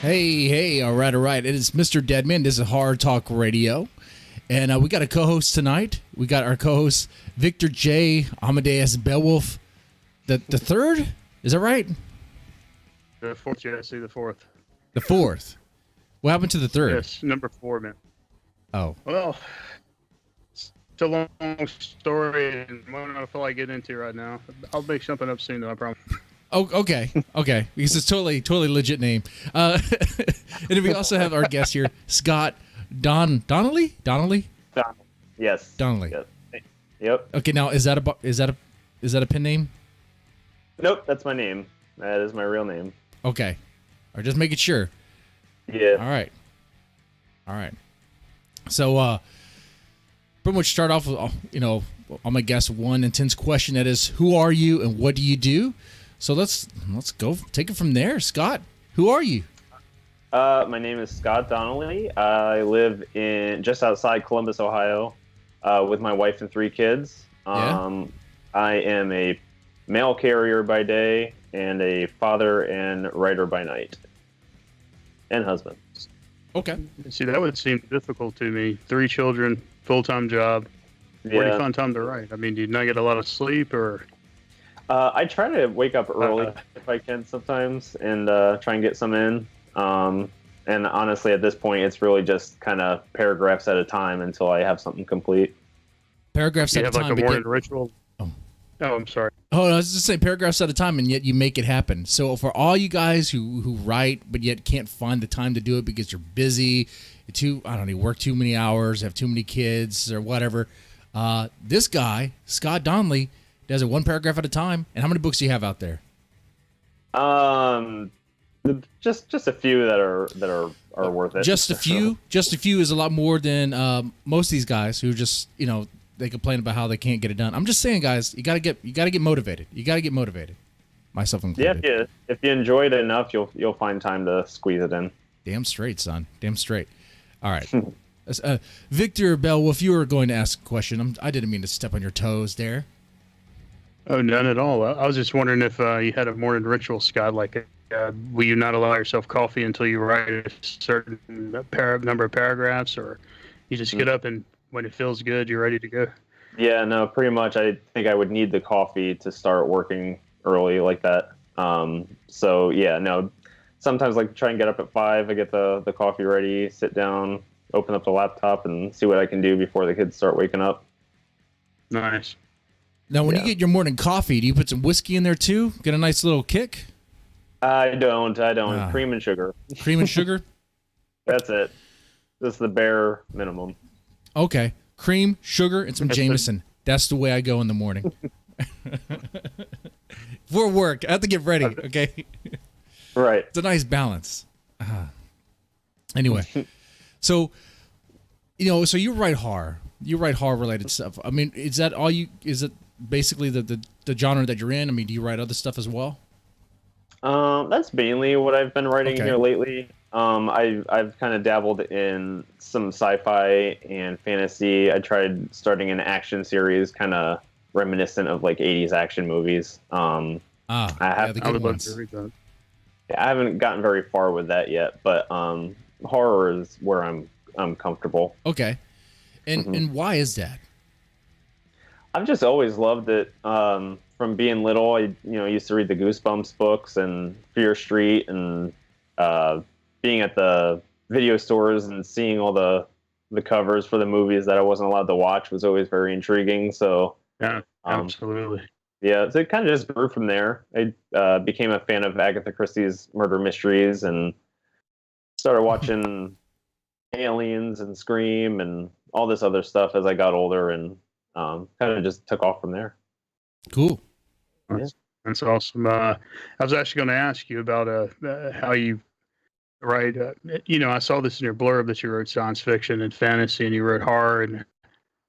Hey, all right. It is MrDeadman. This is Hard Talk Radio. And we got a co-host tonight. We got our co-host, Victor J. Amadeus Beowulf the third? Is that right? The fourth, yeah, I see the fourth. The fourth. What happened to the third? Yes, number 4, man. Oh. Well, it's a long story and one I don't feel like getting into right now. I'll make something up soon, though, I promise. Oh, okay. Because it's totally legit name. And we also have our guest here, Scott Donnelly. Yes. Donnelly. Yes. Yep. Okay, now is that a pen name? Nope, that's my name. That is my real name. Okay. All right, just making sure. Yeah. All right. So, pretty much start off with, I'm gonna guess one intense question. That is, who are you and what do you do? So let's go take it from there. Scott, who are you? My name is Scott Donnelly. I live in just outside Columbus, Ohio, with my wife and 3 kids. I am a mail carrier by day and a father and writer by night, and husband. Okay. See, that would seem difficult to me. 3 children, full-time job. Where do you find time to write? I mean, do you not get a lot of sleep, or? I try to wake up early if I can sometimes and try and get some in. And honestly, at this point, it's really just kind of paragraphs at a time until I have something complete. Paragraphs at a time. You have like a morning ritual? Oh, I'm sorry. Oh, I was just saying paragraphs at a time, and yet you make it happen. So for all you guys who write but yet can't find the time to do it because you're busy, work too many hours, have too many kids, or whatever, this guy, Scott Donnelly, does it 1 paragraph at a time. And how many books do you have out there? Just a few that are worth it. Just a few. Just a few is a lot more than most of these guys who just they complain about how they can't get it done. I'm just saying, guys, you gotta get motivated. You gotta get motivated. Myself included. Yeah, if you enjoy it enough, you'll find time to squeeze it in. Damn straight, son. Damn straight. All right. Victor Beowulf, you were going to ask a question. I didn't mean to step on your toes there. Oh, none at all. I was just wondering if you had a morning ritual, Scott, like will you not allow yourself coffee until you write a certain number of paragraphs, or you just get up and when it feels good, you're ready to go? Yeah, no, pretty much. I think I would need the coffee to start working early like that. So yeah, no, sometimes like try and get up at 5, I get the coffee ready, sit down, open up the laptop and see what I can do before the kids start waking up. Nice. Now, when you get your morning coffee, do you put some whiskey in there too? Get a nice little kick? I don't. Cream and sugar. Cream and sugar? That's it. That's the bare minimum. Okay. Cream, sugar, and some Jameson. That's the way I go in the morning. For work. I have to get ready, okay? Right. It's a nice balance. Anyway. So you write horror. You write horror-related stuff. I mean, is it basically the genre that you're in? I mean, do you write other stuff as well? That's mainly what I've been writing here lately. I've kind of dabbled in some sci-fi and fantasy. I tried starting an action series, kind of reminiscent of like 80s action movies. I haven't gotten very far with that yet, but horror is where I'm comfortable. Okay, and why is that? I've just always loved it. From being little, I used to read the Goosebumps books and Fear Street, and being at the video stores and seeing all the covers for the movies that I wasn't allowed to watch was always very intriguing. So yeah, absolutely. Yeah, so it kind of just grew from there. I became a fan of Agatha Christie's murder mysteries and started watching Aliens and Scream and all this other stuff as I got older, and kind of just took off from there. Cool. That's awesome. I was actually going to ask you about how you write. I saw this in your blurb that you wrote science fiction and fantasy, and you wrote horror, and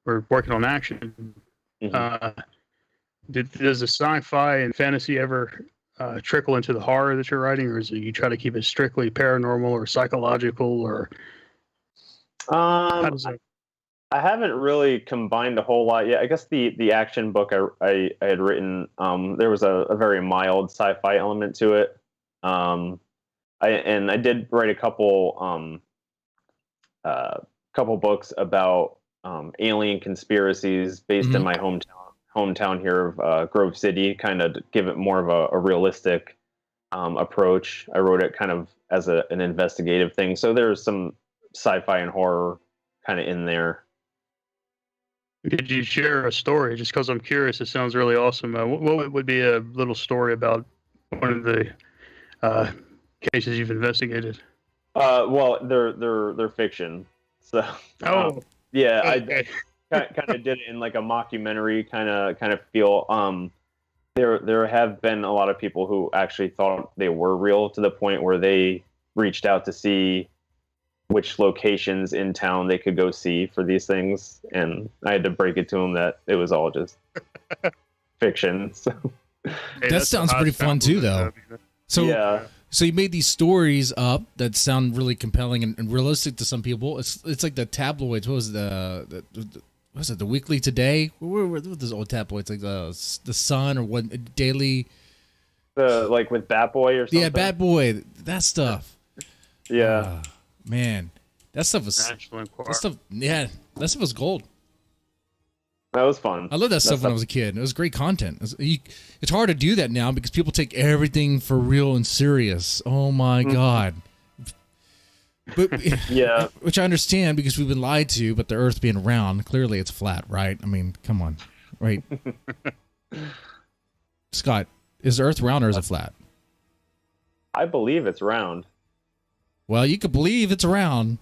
we're working on action. Mm-hmm. Does the sci-fi and fantasy ever trickle into the horror that you're writing, or is it you try to keep it strictly paranormal or psychological, or how does that? I haven't really combined a whole lot yet. I guess the action book I had written, there was a very mild sci-fi element to it. I I did write a couple books about alien conspiracies based in my hometown here of Grove City, kind of give it more of a realistic approach. I wrote it kind of as an investigative thing, so there's some sci-fi and horror kind of in there. Could you share a story? Just because I'm curious, it sounds really awesome. What would be a little story about one of the cases you've investigated? Well, they're fiction. So yeah, okay. I kind of did it in like a mockumentary kind of feel. There have been a lot of people who actually thought they were real, to the point where they reached out to see which locations in town they could go see for these things, and I had to break it to them that it was all just fiction. So. Hey, that sounds pretty fun too, though. So yeah. So you made these stories up that sound really compelling and realistic to some people. It's like the tabloids. What was it? The Weekly Today? What were those old tabloids, like the Sun or what? Daily. Like with Bat Boy or something. Yeah, Bat Boy. That stuff. Yeah. Man, that stuff was. That stuff was gold. That was fun. I loved that stuff when I was a kid. It was great content. It's hard to do that now because people take everything for real and serious. Oh my God. But yeah, which I understand because we've been lied to. But the Earth being round, clearly it's flat, right? I mean, come on, right? Scott, is the Earth round or is it flat? I believe it's round. Well, you could believe it's round,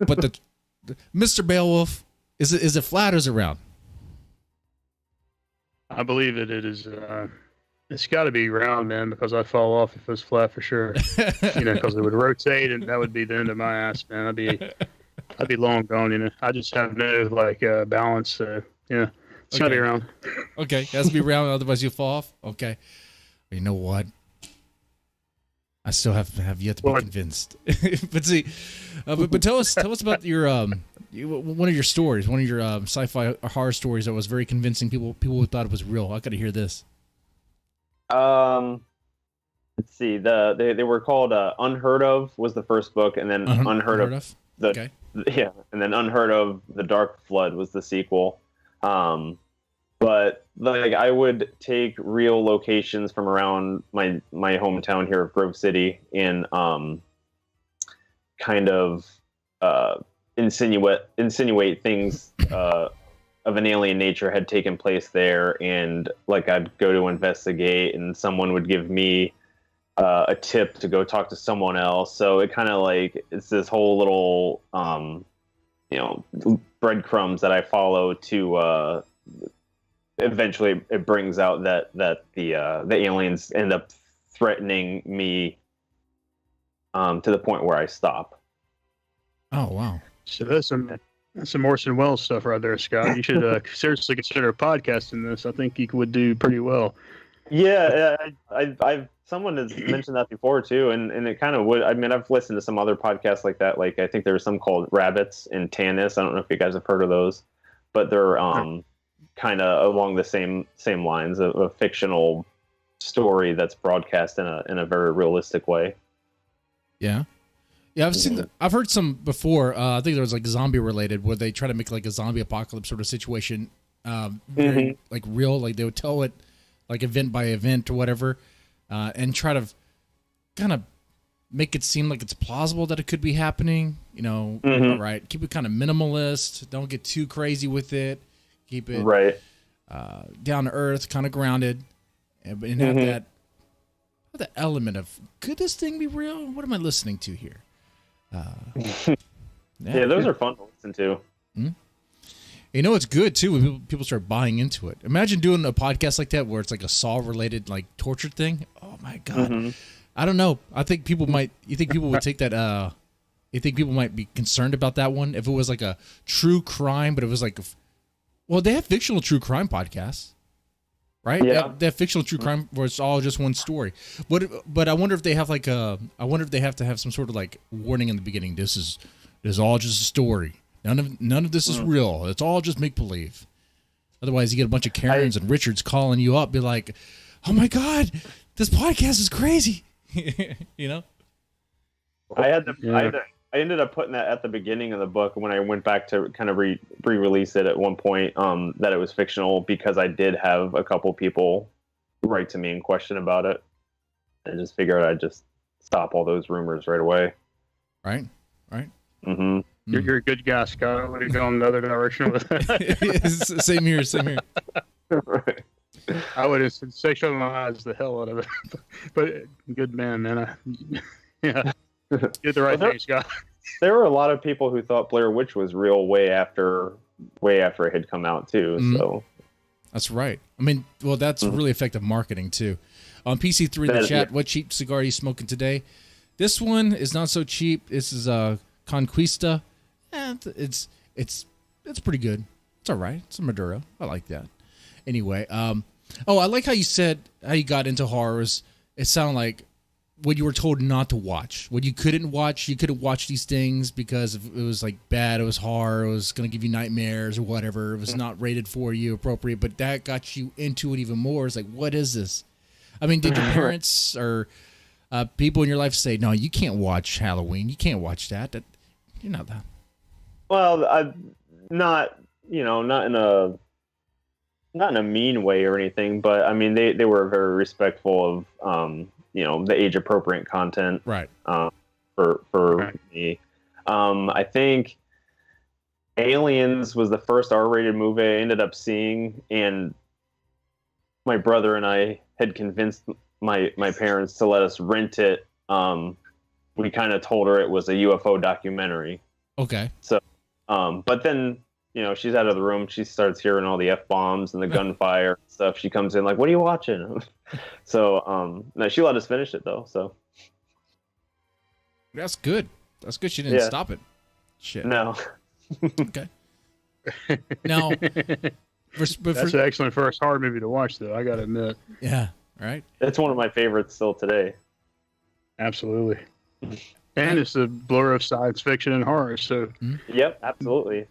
but the Mr. Beowulf, is it flat or is it round? I believe it is. It's got to be round, man, because I'd fall off if it was flat for sure. Because it would rotate, and that would be the end of my ass, man. I'd be long gone. I just have no balance. Yeah, it's gotta be round. Okay, it has to be round, otherwise you fall off. Okay, you know what? I still have yet to be convinced. But see, but tell us about your one of your stories, one of your sci-fi horror stories that was very convincing. People who thought it was real. I got to hear this. Let's see. They were called Unheard Of was the first book, and then Unheard of. Yeah, and then Unheard Of the Dark Flood was the sequel. But I would take real locations from around my hometown here of Grove City and kind of insinuate things of an alien nature had taken place there, and I'd go to investigate, and someone would give me a tip to go talk to someone else. So it kind of it's this whole little breadcrumbs that I follow to eventually it brings out that the aliens end up threatening me to the point where I stop. Oh wow! So that's some Orson Welles stuff right there, Scott. You should seriously consider podcasting this. I think you would do pretty well. Yeah, I've someone has mentioned that before too, and it kind of would. I mean, I've listened to some other podcasts like that. I think there's some called Rabbits and Tanis. I don't know if you guys have heard of those, but they're kind of along the same lines of a fictional story that's broadcast in a very realistic way. Yeah, I've heard some before. I think there was zombie related where they try to make a zombie apocalypse sort of situation, very, real. They would tell it event by event or whatever, and try to kind of make it seem like it's plausible that it could be happening. Right? Keep it kind of minimalist. Don't get too crazy with it. Keep it down to earth, kind of grounded, and have that element of, could this thing be real? What am I listening to here? Yeah, those are fun to listen to. Mm-hmm. It's good too when people start buying into it. Imagine doing a podcast like that where it's a Saw-related torture thing. Oh my God. Mm-hmm. I don't know. I think people might. You think people would take that? You think people might be concerned about that one if it was a true crime, but it was well, they have fictional true crime podcasts, right? Yeah. They have fictional true crime where it's all just one story. But I wonder if they have I wonder if they have to have some sort of warning in the beginning. This is all just a story. None of this is real. It's all just make believe. Otherwise, you get a bunch of Karens and Richards calling you up, be like, "Oh my God, this podcast is crazy," I ended up putting that at the beginning of the book when I went back to kind of re-release it at one point, that it was fictional, because I did have a couple people write to me and question about it. I just figured I'd just stop all those rumors right away. Right. Mm-hmm. You're a good guy, Scott. What are you going another direction with that? Same here. Right. I would have sensationalized the hell out of it, but good man, man. Yeah, did the right thing, Scott. There were a lot of people who thought Blair Witch was real way after it had come out too. Mm-hmm. So that's right. I mean, well, that's really effective marketing too. On PC3 in the chat, what cheap cigar are you smoking today? This one is not so cheap. This is a Conquista. It's pretty good. It's all right. It's a Maduro. I like that. Anyway, I like how you said how you got into horrors. It sounded like what you were told not to watch, what you couldn't watch. You couldn't watch these things because it was like bad, it was horror, it was going to give you nightmares or whatever. It was not rated for you, appropriate, but that got you into it even more. It's like, what is this? I mean, did your parents or people in your life say, no, you can't watch Halloween, you can't watch that? You're not that. Well, not in a mean way or anything, but I mean, they were very respectful of, the age appropriate content. Right. For right. Me. I think Aliens was the first R-rated movie I ended up seeing, and my brother and I had convinced my parents to let us rent it. We kind of told her it was a UFO documentary. Okay. So, but then, she's out of the room. She starts hearing all the F-bombs and the gunfire and stuff. She comes in like, what are you watching? So, no, she let us finish it though. So that's good. That's good. She didn't stop it. Shit. No. Okay. Now, that's an excellent first horror movie to watch, though. I got to admit. Yeah. Right. It's one of my favorites still today. Absolutely. And it's a blur of science fiction and horror. So. Yep. Absolutely.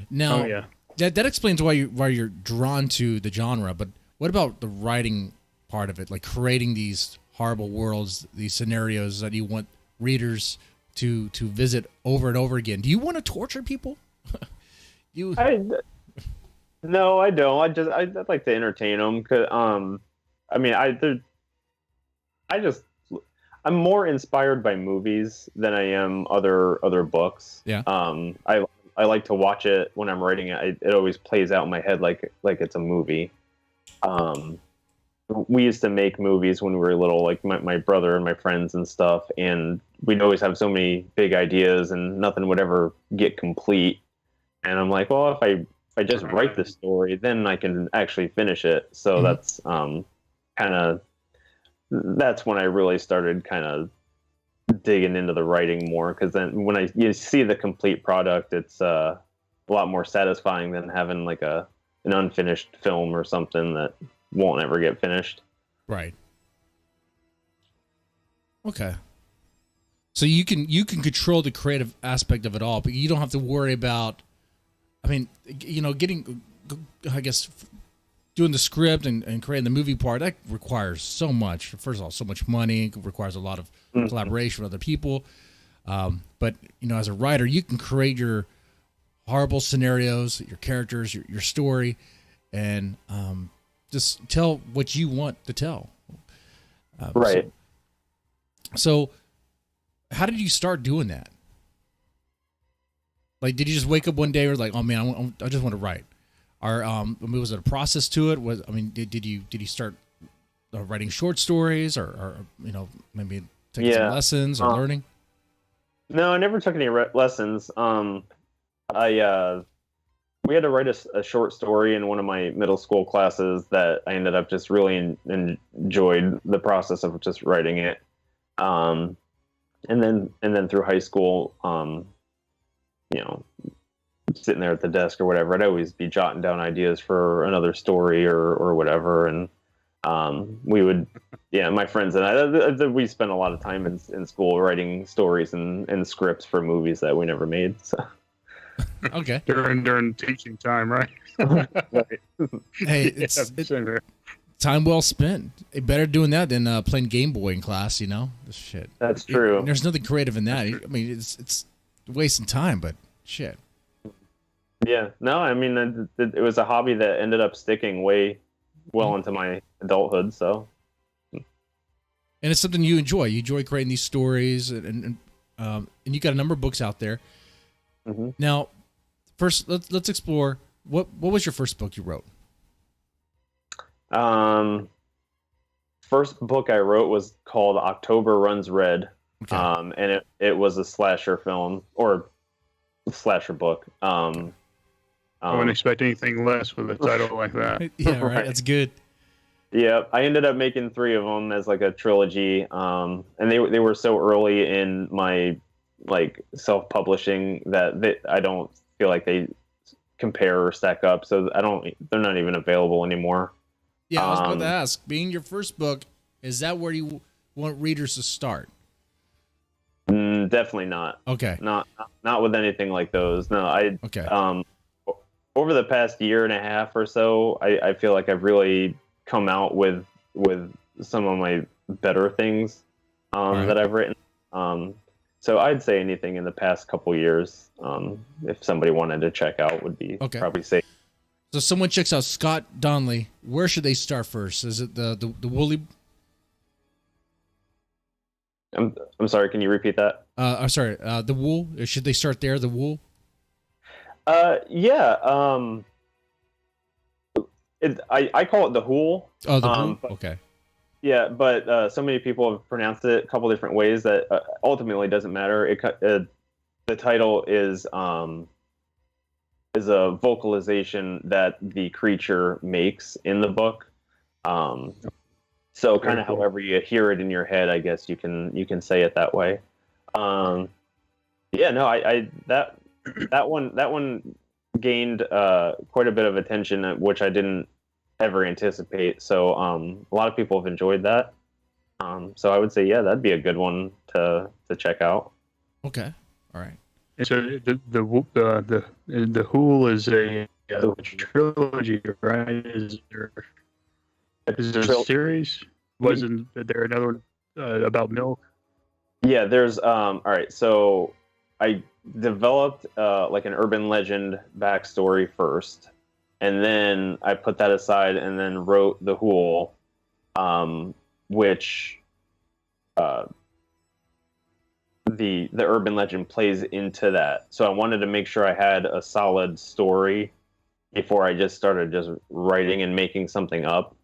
Now, that explains why you're drawn to the genre. But what about the writing part of it, like creating these horrible worlds, these scenarios that you want readers to visit over and over again? Do you want to torture people? No, I don't. I'd like to entertain them. Cause, I'm more inspired by movies than I am other books. Yeah. I like to watch it when I'm writing it. It always plays out in my head like it's a movie. We used to make movies when we were little, like my brother and my friends and stuff, and we'd always have so many big ideas and nothing would ever get complete. And I'm like, well, if I just write the story, then I can actually finish it. So that's that's when I really started kind of digging into the writing more, because then when you see the complete product, it's a lot more satisfying than having like an unfinished film or something that won't ever get finished. Right. Okay. So you can control the creative aspect of it all, but you don't have to worry about, getting, I guess, doing the script and creating the movie part. That requires so much. First of all, so much money. It requires a lot of collaboration with other people. But as a writer, you can create your horrible scenarios, your characters, your story, and just tell what you want to tell. Right. So how did you start doing that? Like, did you just wake up one day or like, oh man, I just want to write? Or was it a process to it? Did you start writing short stories or maybe taking some lessons or learning? No, I never took any lessons. We had to write a short story in one of my middle school classes that I ended up just really enjoyed the process of just writing it. And then through high school, sitting there at the desk or whatever, I'd always be jotting down ideas for another story or whatever. And we would, my friends and I, we spent a lot of time in school writing stories and scripts for movies that we never made. So. Okay. During teaching time, right? Right. Hey, it's time well spent. Better doing that than playing Game Boy in class. You know, this shit. That's true. There's nothing creative in that. I mean, it's wasting time, but shit. Yeah. No, I mean, it was a hobby that ended up sticking way well into my adulthood. So. And it's something you enjoy. You enjoy creating these stories, and you got a number of books out there. Mm-hmm. Now, first, let's explore what was your first book you wrote? First book I wrote was called October Runs Red. Okay. And it was a slasher film or slasher book. I wouldn't expect anything less with a title like that. Yeah, right. That's good. Yeah, I ended up making 3 of them as like a trilogy, and they were so early in my like self-publishing that I don't feel like they compare or stack up. So they're not even available anymore. Yeah, I was about to ask. Being your first book, is that where you want readers to start? Definitely not. Okay. Not with anything like those. No, Okay. Over the past year and a half or so, I feel like I've really come out with some of my better things that I've written. So I'd say anything in the past couple years, if somebody wanted to check out, would be probably safe. So someone checks out Scott Donnelly. Where should they start first? Is it the woolly? I'm sorry. Can you repeat that? I'm sorry. The wool. Should they start there? The wool. Yeah. I call it the Hool. Oh, the wool. Okay. Yeah, but so many people have pronounced it a couple different ways that ultimately doesn't matter. The title is a vocalization that the creature makes in the book. So kind of however you hear it in your head, I guess you can say it that way. Yeah, no, that one gained quite a bit of attention, which I didn't ever anticipate. So a lot of people have enjoyed that. So I would say, yeah, that'd be a good one to check out. Okay, all right. So the Hool is a trilogy, right? Is there a series? Wasn't there another one about milk? Yeah, there's all right. So I developed like an urban legend backstory first, and then I put that aside and then wrote the Hool, which the urban legend plays into that. So I wanted to make sure I had a solid story before I just started just writing and making something up.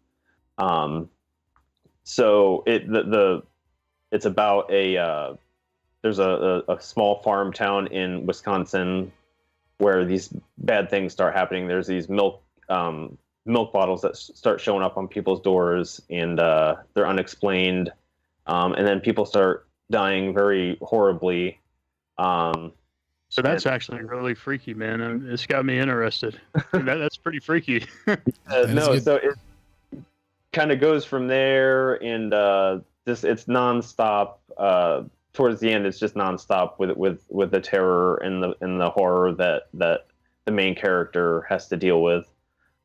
So it's about there's a small farm town in Wisconsin where these bad things start happening. There's these milk bottles that start showing up on people's doors, and they're unexplained. And then people start dying very horribly. So that's actually really freaky, man. It's got me interested. That's pretty freaky. So it kind of goes from there, and it's nonstop. Towards the end, it's just nonstop with the terror and the horror that the main character has to deal with.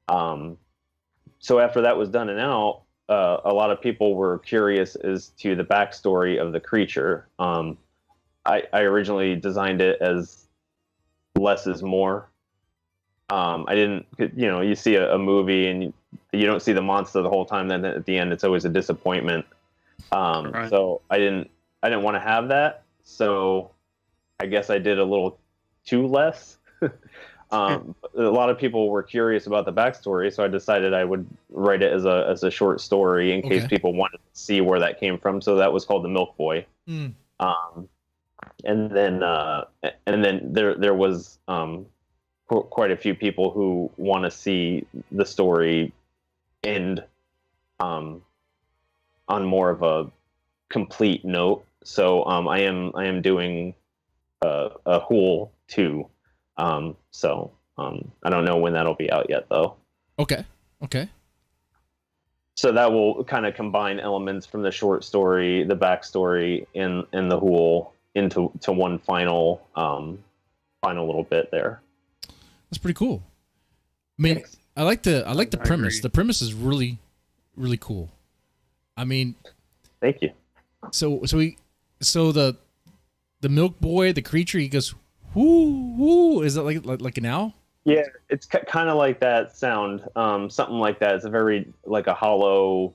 So after that was done and out, a lot of people were curious as to the backstory of the creature. I originally designed it as less is more. I didn't, you see a movie and you don't see the monster the whole time. Then at the end, it's always a disappointment. Right. So I didn't want to have that. So I guess I did a little too less. A lot of people were curious about the backstory, so I decided I would write it as a short story in case people wanted to see where that came from. So that was called The Milk Boy. And then there was quite a few people who want to see the story end on more of a complete note. So I am doing a Hool 2. So I don't know when that'll be out yet, though. Okay. So that will kind of combine elements from the short story, the backstory, and the Hool into one final little bit there. That's pretty cool. I mean, I like the premise. agree. The premise is really really cool. I mean, Thank you. so the milk boy, the creature, he goes whoo whoo. Is it like an owl? Yeah, it's kind of like that sound, something like that. It's a very like a hollow,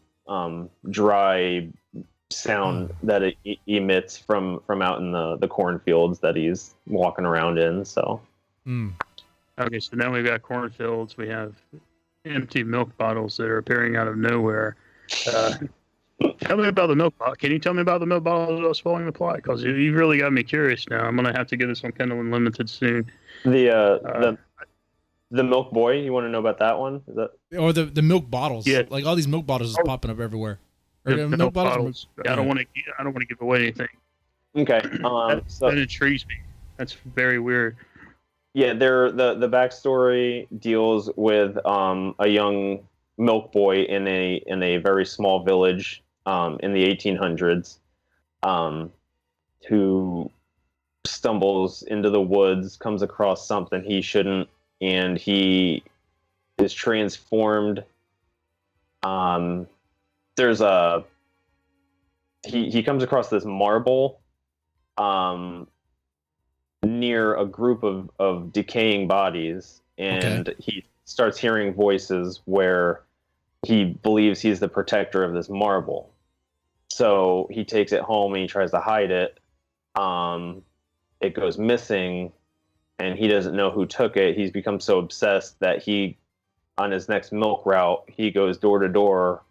dry sound that it emits from out in the cornfields that he's walking around in. So, Okay, so now we've got cornfields. We have empty milk bottles that are appearing out of nowhere. Tell me about the milk bottle. Can you tell me about the milk bottles that was falling the plot? Because you really got me curious now. I'm gonna have to get this on Kindle Unlimited soon. The milk boy. You want to know about that one? Is that Or the milk bottles? Yeah. Like all these milk bottles is popping up everywhere. Or The milk bottles. I don't want to give away anything. okay? That intrigues me. That's very weird. Yeah, the backstory deals with a young milk boy in a very small village in the 1800s, who stumbles into the woods, comes across something he shouldn't, and he is transformed. There's he comes across this marble near a group of decaying bodies, and he starts hearing voices where he believes he's the protector of this marble. So he takes it home and he tries to hide it. It goes missing, and he doesn't know who took it. He's become so obsessed that on his next milk route, he goes door to door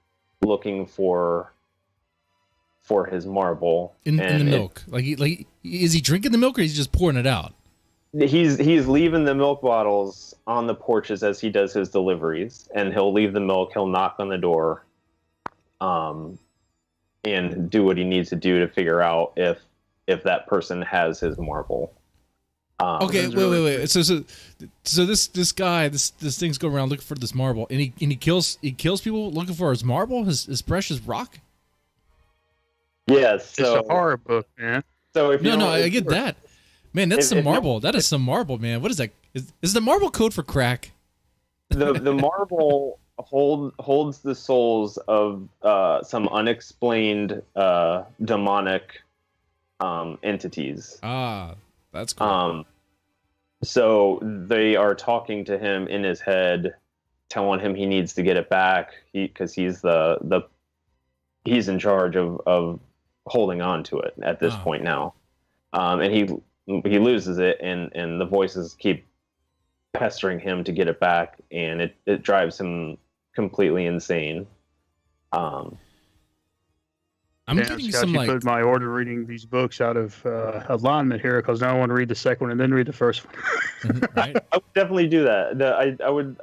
looking for his marble in the milk. Is he drinking the milk or is he just pouring it out? He's leaving the milk bottles on the porches as he does his deliveries, and he'll leave the milk. He'll knock on the door, and do what he needs to do to figure out if that person has his marble. Okay, wait. So this guy, this thing's going around looking for this marble, and he kills people looking for his marble, his precious rock. Yes, so it's a horror book, man. So if I get that, man. That's some marble. That is some marble, man. What is that? Is the marble code for crack? The marble holds the souls of some unexplained demonic entities. Ah, that's cool. So they are talking to him in his head, telling him he needs to get it back because he's he's in charge of holding on to it at this point now. And he loses it, and the voices keep pestering him to get it back, and it drives him completely insane. I'm getting Scott, some you put my order reading these books out of alignment here, because now I want to read the second one and then read the first one. Right? I would definitely do that. I would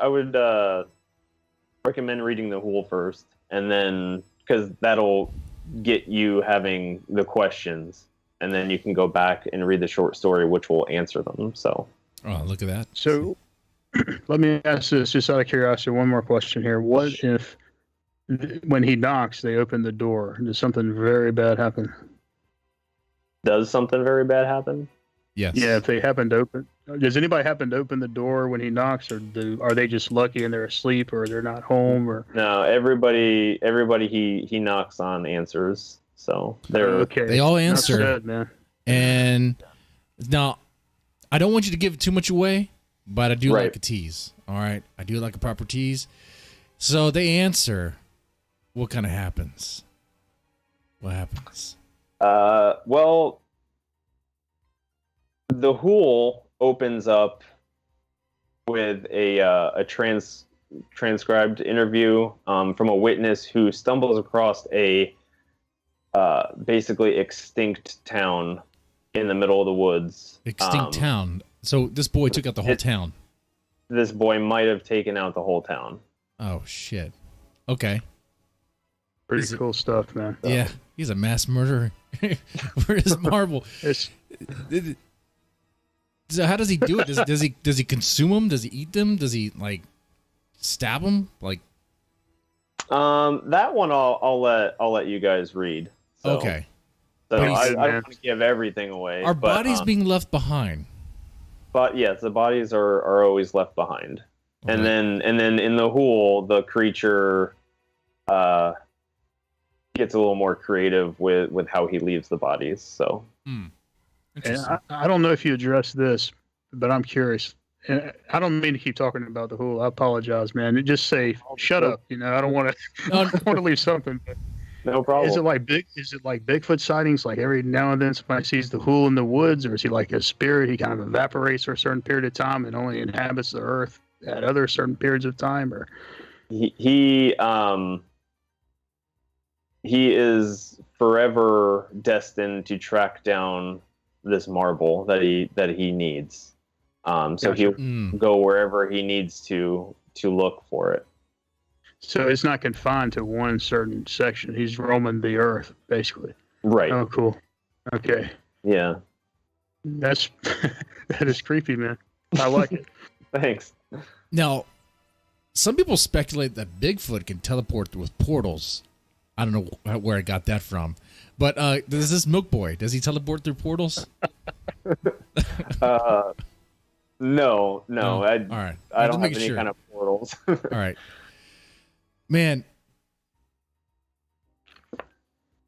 recommend reading the Hool first, and then because that'll get you having the questions, and then you can go back and read the short story, which will answer them. So, oh, look at that. So, let me ask this, just out of curiosity, one more question here. What if, when he knocks, they open the door? Does something very bad happen? Does something very bad happen? Yes. Yeah, if they happen to open, does anybody happen to open the door when he knocks, or are they just lucky and they're asleep, or they're not home, or? No, everybody he knocks on answers. So they're okay. They all answer. Not sad, man. And now, I don't want you to give too much away, but I do like a tease. All right, I do like a proper tease. So they answer. What kind of happens? What happens? Well, the Hool opens up with a transcribed interview from a witness who stumbles across a basically extinct town in the middle of the woods. Extinct town. So this boy took out the whole town. This boy might have taken out the whole town. Oh shit. Okay. Pretty cool stuff, man. Yeah, he's a mass murderer. Where's marble? So how does he do it? Does he consume them? Does he eat them? Does he like stab them? Like that one I'll let you guys read. So, okay. So I don't want to give everything away. Are bodies being left behind? But yes, the bodies are always left behind. Okay. And then in the Hool, the creature gets a little more creative with how he leaves the bodies. So, and I don't know if you addressed this, but I'm curious. And I don't mean to keep talking about the Hulu. I apologize, man. Just say, shut up. You know, I don't want to. I want to leave something. But no problem. Is it like Bigfoot sightings? Like every now and then somebody sees the Hulu in the woods, or is he like a spirit? He kind of evaporates for a certain period of time and only inhabits the earth at other certain periods of time, or he is forever destined to track down this marble that he needs. So he'll go wherever he needs to look for it. So it's not confined to one certain section. He's roaming the earth, basically. Right. Oh, cool. Okay. Yeah. That is creepy, man. I like it. Thanks. Now, some people speculate that Bigfoot can teleport with portals. I don't know where I got that from. But does this Milk Boy, does he teleport through portals? No. All right. I don't have any kind of portals. All right. Man,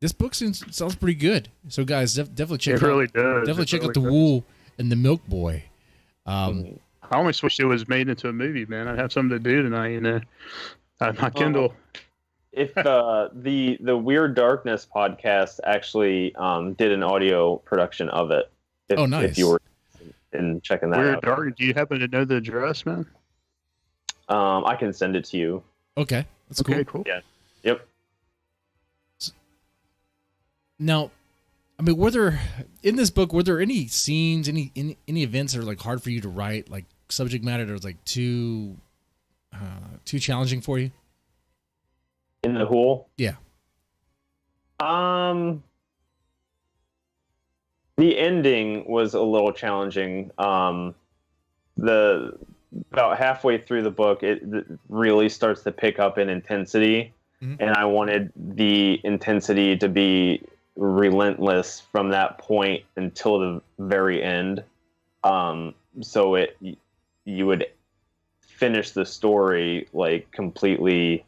this book sounds pretty good. So, guys, definitely check out The Wool and the Milk Boy. I almost wish it was made into a movie, man. I'd have something to do tonight, you know. My Kindle. If the Weird Darkness podcast actually did an audio production of it. Nice. If you were in checking that Weird out. Dark. Do you happen to know the address, man? I can send it to you. Okay. That's cool. cool. Yeah. Yep. Now, I mean, were there any scenes, any events that are like hard for you to write, like subject matter that was like too challenging for you? In the Hool? Yeah. The ending was a little challenging. About halfway through the book, it really starts to pick up in intensity, and I wanted the intensity to be relentless from that point until the very end. So you would finish the story like completely,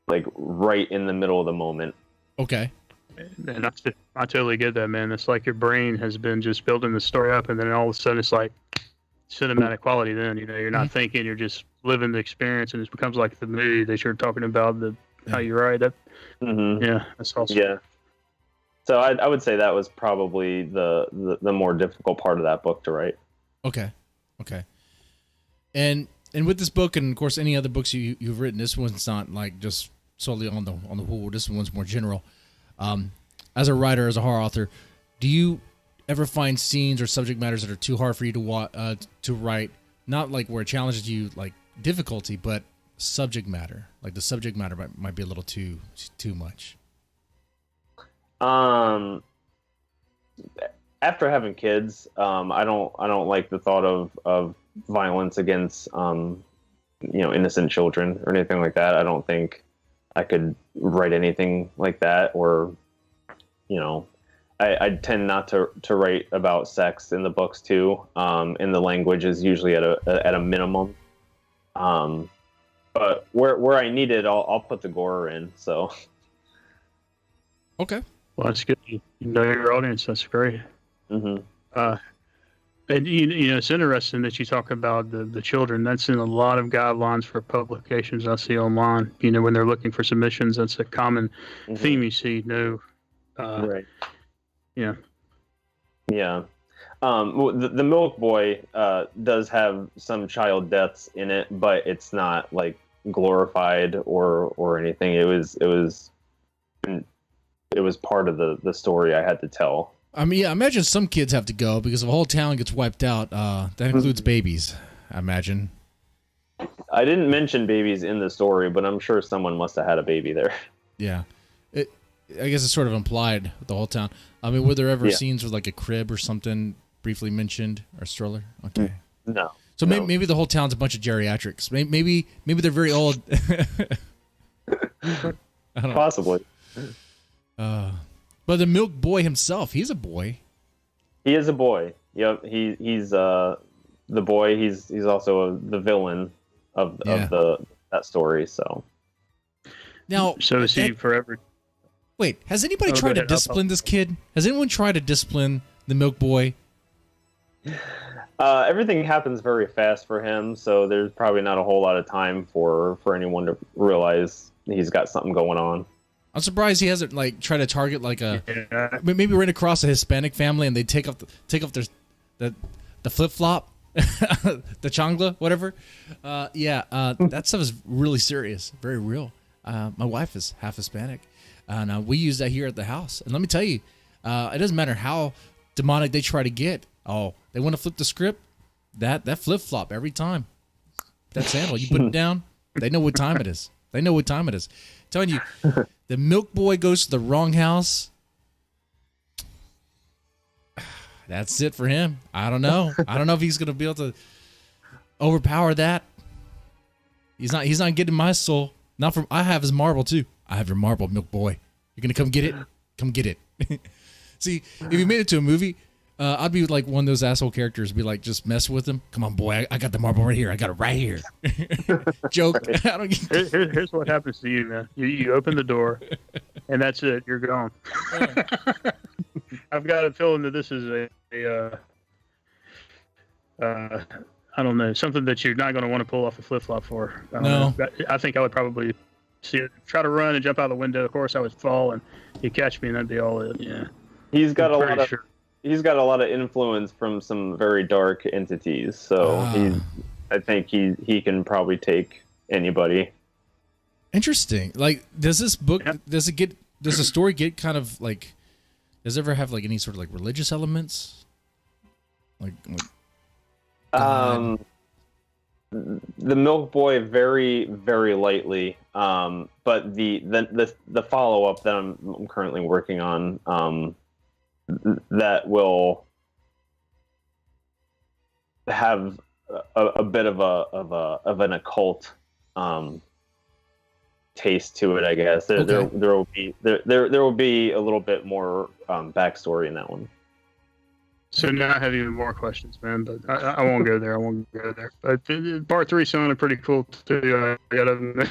like right in the middle of the moment. Okay. And I totally get that, man. It's like your brain has been just building the story up, and then all of a sudden it's like cinematic quality. Then you're not thinking, you're just living the experience, and it becomes like the movie that you're talking about. How you write that. Yeah, that's awesome. Yeah. So I would say that was probably the more difficult part of that book to write. Okay. And with this book, and of course any other books you've written, this one's not like just solely on the whole. This one's more general. As a writer, as a horror author, do you ever find scenes or subject matters that are too hard for you to write? Not like where it challenges you, like difficulty, but subject matter. Like the subject matter might be a little too much. After having kids, I don't like the thought of violence against innocent children or anything like that. I don't think I could write anything like that, or I tend not to write about sex in the books too. And the language is usually at a minimum. But where I need it, I'll put the gore in. So. Okay. Well, that's good. You know your audience. That's great. Mm-hmm. And it's interesting that you talk about the children. That's in a lot of guidelines for publications I see online. When they're looking for submissions, that's a common theme you see. Right. Yeah. Yeah. The Milk Boy does have some child deaths in it, but it's not like glorified or anything. It was part of the story I had to tell. I mean, yeah, imagine some kids have to go because if a whole town gets wiped out. That includes babies, I imagine. I didn't mention babies in the story, but I'm sure someone must have had a baby there. Yeah. I guess it's sort of implied with the whole town. I mean, were there ever scenes with like a crib or something briefly mentioned, or stroller? Okay. No. So maybe the whole town's a bunch of geriatrics. Maybe they're very old. I don't know. Possibly. But the Milk Boy himself, he's a boy. He is a boy. Yep. He's the boy. He's also the villain of that story. So. Now, So is he forever? wait, has anybody Oh, tried go to ahead, I'll- discipline this kid? Has anyone tried to discipline the milk boy? Everything happens very fast for him, so there's probably not a whole lot of time for anyone to realize he's got something going on. I'm surprised he hasn't like tried to target like a Yeah. maybe ran across a Hispanic family and they take off the flip flop, the changla, whatever. That stuff is really serious, very real. My wife is half Hispanic, and we use that here at the house. And let me tell you, it doesn't matter how demonic they try to get. Oh, they want to flip the script. That flip flop every time. That sandal, you put it down. They know what time it is. They know what time it is. I'm telling you, the milk boy goes to the wrong house. That's it for him. I don't know. I don't know if he's gonna be able to overpower that. He's not getting my soul. Not from. I have his marble too. I have your marble, milk boy. You're gonna come get it. Come get it. See, if you made it to a movie, I'd be like one of those asshole characters. Be like, just mess with him. Come on, boy. I got the marble right here. I got it right here. Joke. I don't get. Here's what happens to you, man. You open the door, and that's it. You're gone. I've got a feeling that this is I don't know, something that you're not going to want to pull off a flip flop for. No. I think I would probably try to run and jump out the window. Of course, I would fall and he'd catch me, and that'd be all it. Yeah. He's got I'm a lot pretty of sure. he's got a lot of influence from some very dark entities, so I think he can probably take anybody. Interesting. Like, does this book? Yeah. Does the story get kind of like? Does it ever have like any sort of like religious elements? Like God. The Milk Boy very, very lightly, but the follow up that I'm currently working on, that will have a bit of an occult taste to it, I guess. There will be a little bit more backstory in that one. So now I have even more questions, man, but I won't go there. I won't go there. But part 3 sounded pretty cool too. I gotta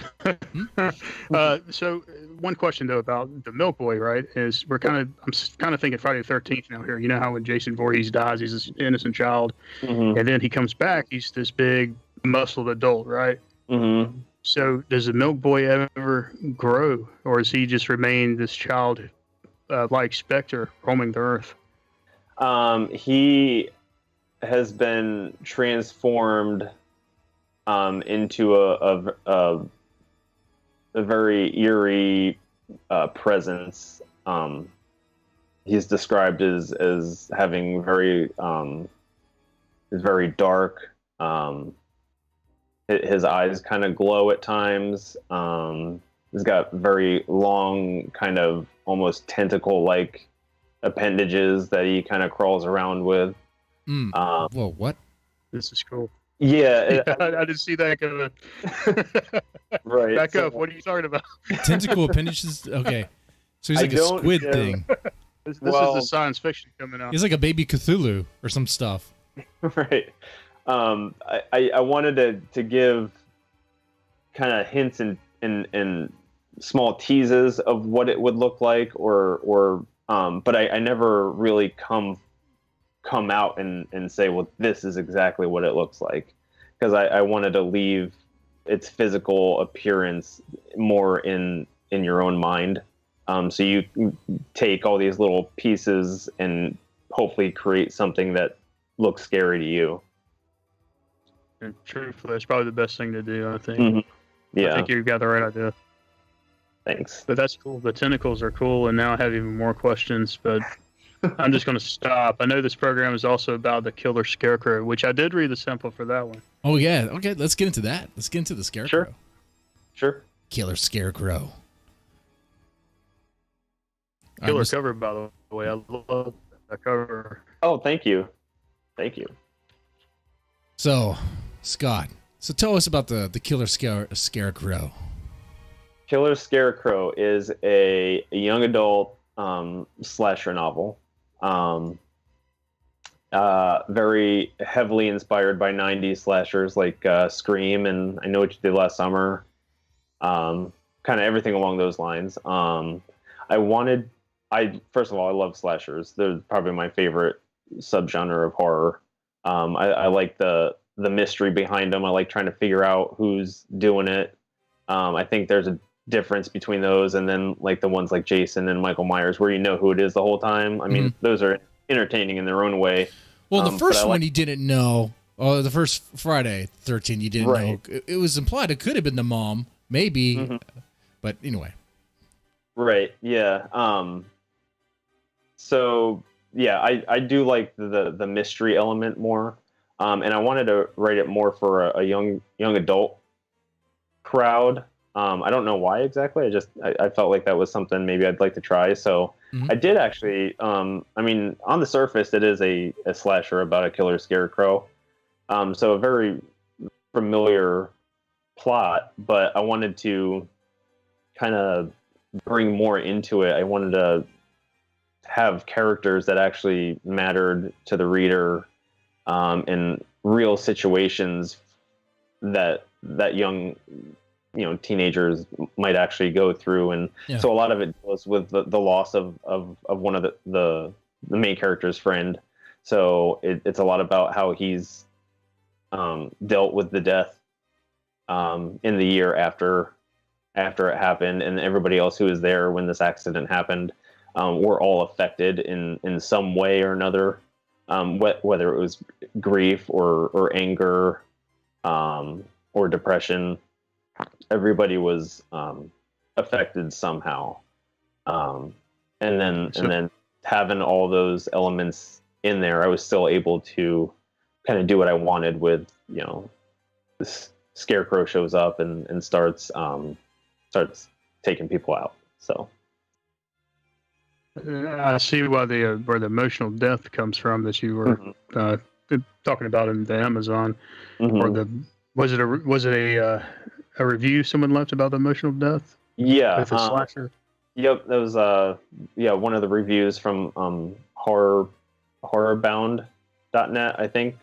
so one question though about the Milk Boy, right? Is I'm kind of thinking Friday the 13th now here. You know how when Jason Voorhees dies, he's this innocent child, and then he comes back, he's this big muscled adult, right? Mm-hmm. So does the Milk Boy ever grow, or does he just remain this child like specter roaming the earth? He has been transformed into a very eerie presence. He's described as having very is very dark. His eyes kind of glow at times. He's got very long, kind of almost tentacle-like appendages that he kind of crawls around with. Whoa, what? This is cool. Yeah, I didn't see that coming. right. Back up. What are you talking about? Tentacle appendages. Okay, so he's like a squid thing. This is the science fiction coming out. He's like a baby Cthulhu or some stuff. Right. I wanted to give kind of hints and small teases of what it would look like, but I never really come out and say, well, this is exactly what it looks like, because I wanted to leave its physical appearance more in your own mind. So you take all these little pieces and hopefully create something that looks scary to you. And truthfully, that's probably the best thing to do, I think. Mm-hmm. Yeah. I think you've got the right idea. Thanks. But that's cool. The tentacles are cool, and now I have even more questions, but I'm just going to stop. I know this program is also about the Killer Scarecrow, which I did read the sample for that one. Oh yeah. Okay, let's get into that. Let's get into the Scarecrow. Sure. Killer Scarecrow. Killer cover, by the way. I love that cover. Oh, thank you. Thank you. So, Scott. So tell us about the Killer Scarecrow. Killer Scarecrow is a young adult slasher novel. Very heavily inspired by 90s slashers like Scream and I Know What You Did Last Summer. kind of everything along those lines. First of all, I love slashers. They're probably my favorite subgenre of horror. I like the mystery behind them. I like trying to figure out who's doing it. I think there's a difference between those and then like the ones like Jason and Michael Myers, where you know who it is the whole time. I mean, those are entertaining in their own way. Well, the first one you didn't know. Oh, the first Friday 13 you didn't know. It was implied it could have been the mom, maybe, but anyway. Right. Yeah. So yeah, I do like the mystery element more, and I wanted to write it more for a young adult crowd. I don't know why exactly. I felt like that was something maybe I'd like to try. So I did actually. I mean, on the surface, it is a slasher about a killer scarecrow. So a very familiar plot, but I wanted to kind of bring more into it. I wanted to have characters that actually mattered to the reader, in real situations that young, teenagers might actually go through. And so a lot of it deals with the loss of one of the main character's friend. So it's a lot about how he's dealt with the death in the year after it happened, and everybody else who was there when this accident happened were all affected in some way or another, whether it was grief or anger or depression. Everybody was affected somehow, and then having all those elements in there, I was still able to kind of do what I wanted with, this scarecrow shows up and starts taking people out. So I see why where the emotional death comes from that you were talking about in the Amazon, or was it a review someone left about the emotional death? Yeah, with a slasher. Yep, that was one of the reviews from horrorbound.net, I think.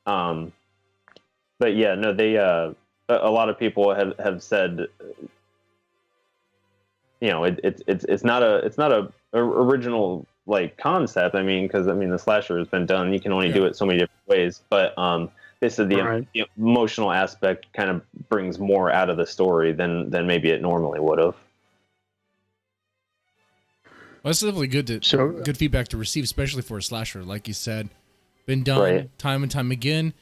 But yeah, no, they a lot of people have said, it's not a original like concept. I mean, because the slasher has been done. You can only do it so many different ways. But this is the emotional aspect kind of brings more out of the story than maybe it normally would have. Well, that's definitely good feedback to receive, especially for a slasher, like you said. Been done time and time again.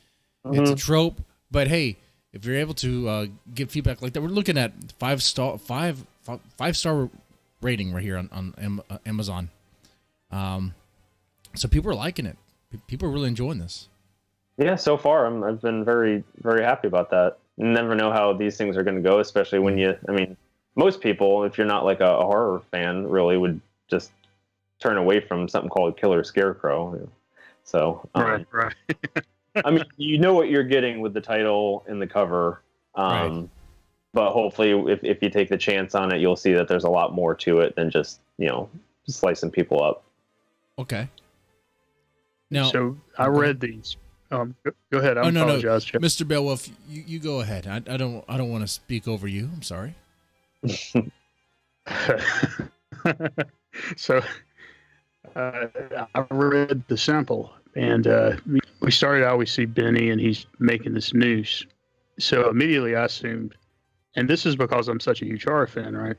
It's a trope, but hey, if you're able to give feedback like that, we're looking at 5-star rating right here on Amazon. So people are liking it. People are really enjoying this. Yeah, so far I've been very, very happy about that. You never know how these things are going to go, especially when most people, if you're not like a horror fan, really would just turn away from something called Killer Scarecrow. So, right. you know what you're getting with the title and the cover. But hopefully if you take the chance on it, you'll see that there's a lot more to it than just, slicing people up. Okay. Now, so I read these. Go ahead. I apologize, Chip. Mr. Beowulf, you go ahead. I don't want to speak over you. I'm sorry. So I read the sample, and we started out. We see Benny, and he's making this noose. So immediately I assumed, and this is because I'm such a huge horror fan, right?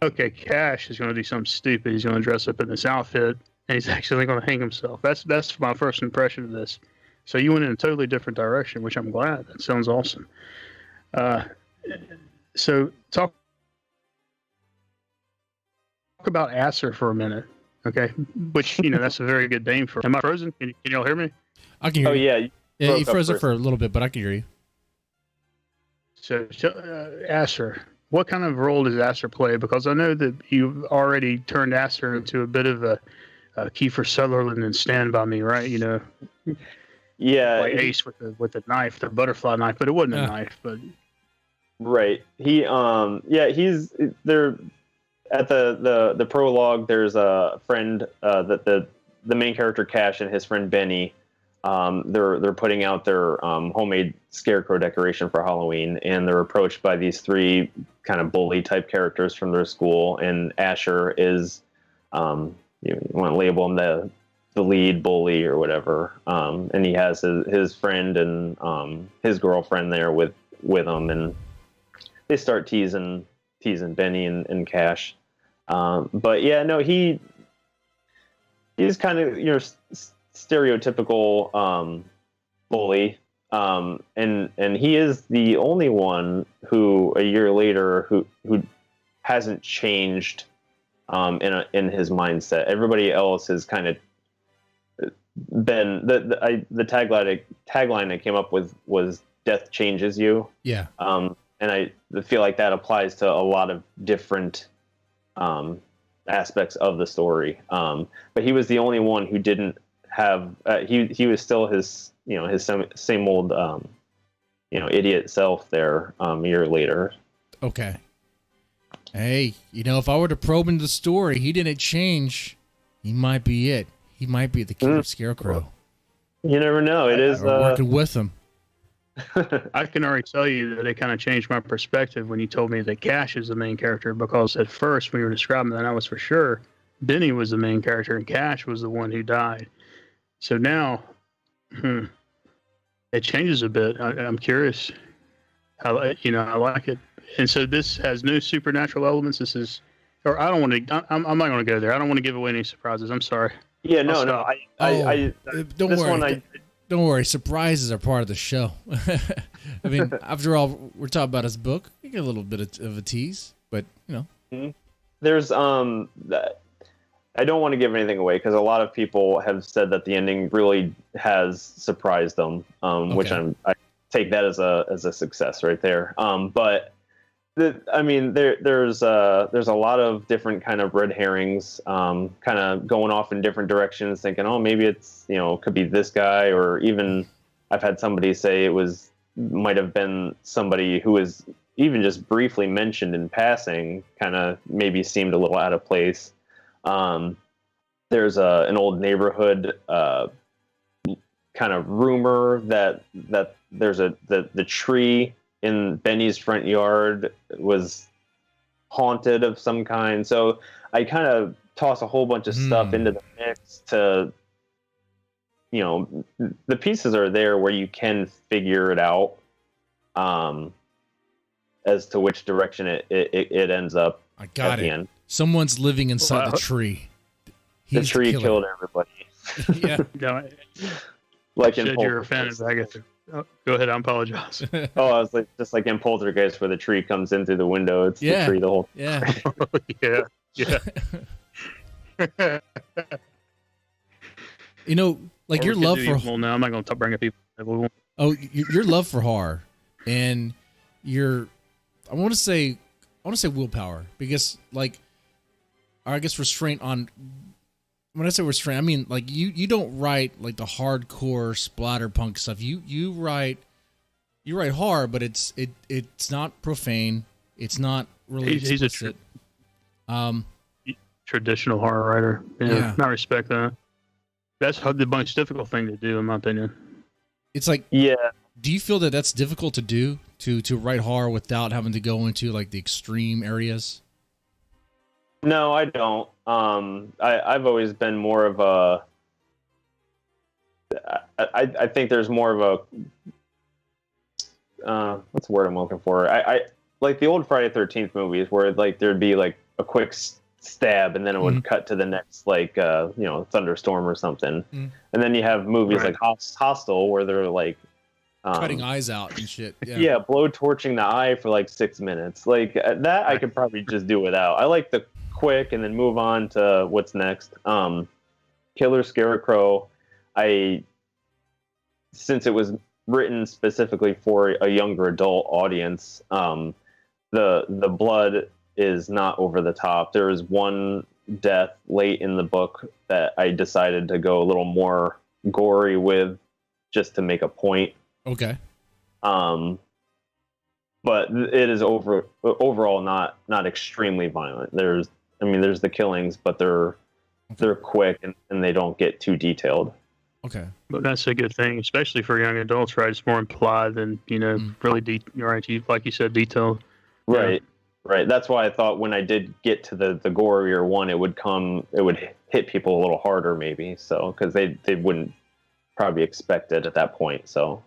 Okay, Cash is going to do something stupid. He's going to dress up in this outfit, and he's actually going to hang himself. That's my first impression of this. So you went in a totally different direction, which I'm glad. That sounds awesome. So talk about Acer for a minute, okay? Which, that's a very good name for. Am I frozen? Can y'all hear me? I can hear you. Yeah. Yeah, you froze it for a little bit, but I can hear you. So Acer, what kind of role does Acer play? Because I know that you've already turned Acer into a bit of a Kiefer Sutherland and Stand By Me, right? Yeah. Like Ace with the knife, the butterfly knife, but it wasn't a knife. But right, he's there. At the prologue, there's a friend that the main character Cash and his friend Benny they're putting out their homemade scarecrow decoration for Halloween, and they're approached by these three kind of bully type characters from their school, and Asher is, you want to label him the lead bully or whatever, and he has his friend and his girlfriend there with him, and they start teasing Benny and Cash, but yeah, no, he's kind of stereotypical bully, and he is the only one who a year later who hasn't changed in his mindset. Everybody else has kind of been the tagline I came up with was "Death changes you." Yeah. And I feel like that applies to a lot of different aspects of the story. But he was the only one who didn't have he was still his same old idiot self there a year later. Okay. Hey, if I were to probe into the story, he didn't change. He might be it. He might be the Killer Scarecrow. You never know. It is working with him. I can already tell you that it kind of changed my perspective when you told me that Cash is the main character, because at first when you were describing that, I was for sure Benny was the main character and Cash was the one who died. So now, it changes a bit. I'm curious. I like it. And so this has no supernatural elements. This is, or I don't want to. I'm not going to go there. I don't want to give away any surprises. I'm sorry. Yeah, no. Don't worry. Don't worry. Surprises are part of the show. I mean, after all, we're talking about his book. You get a little bit of a tease, but there's I don't want to give anything away because a lot of people have said that the ending really has surprised them, which I take that as a success right there. But there's a lot of different kind of red herrings, kind of going off in different directions, thinking, oh, maybe it's could be this guy, or even I've had somebody say might have been somebody who was even just briefly mentioned in passing, kind of maybe seemed a little out of place. There's an old neighborhood kind of rumor that there's the tree in Benny's front yard was haunted of some kind. So I kind of toss a whole bunch of stuff into the mix to, the pieces are there where you can figure it out as to which direction it ends up. I got at it. The end. Someone's living inside the tree. The tree killed everybody. Yeah. No, like said in you're a fan of Agatha. Oh, go ahead. I apologize. I was just like in Poltergeist, where the tree comes in through the window. It's the tree the whole. Yeah. Yeah. Like your love for. Well, no, I'm not going to bring up people. Oh, your love for horror, and I want to say willpower, because I guess restraint on. When I say restraint, I mean like you don't write like the hardcore splatterpunk stuff. You write horror, but it's not profane. It's not really explicit. Traditional horror writer. Yeah, I respect that. That's the most difficult thing to do, in my opinion. It's like, yeah. Do you feel that that's difficult to do, to write horror without having to go into like the extreme areas? No, I don't. I've always been more of a. I think there's more of a. What's the word I'm looking for? I like the old Friday 13th movies where like there'd be like a quick stab and then it would cut to the next thunderstorm or something, and then you have movies like Hostel where they're like cutting eyes out and shit. Yeah, blow torching the eye for like 6 minutes. Like that, I could probably just do without. I like the quick and then move on to what's next. Killer Scarecrow, since it was written specifically for a younger adult audience, the blood is not over the top. There is one death late in the book that I decided to go a little more gory with, just to make a point. Okay. But it is overall not extremely violent. There's the killings, but they're quick and they don't get too detailed. Okay. But that's a good thing, especially for young adults, right? It's more implied than, really right? Like you said, detailed. Right. Right. That's why I thought when I did get to the gorier one, it would hit people a little harder, maybe. So, because they wouldn't probably expect it at that point. So,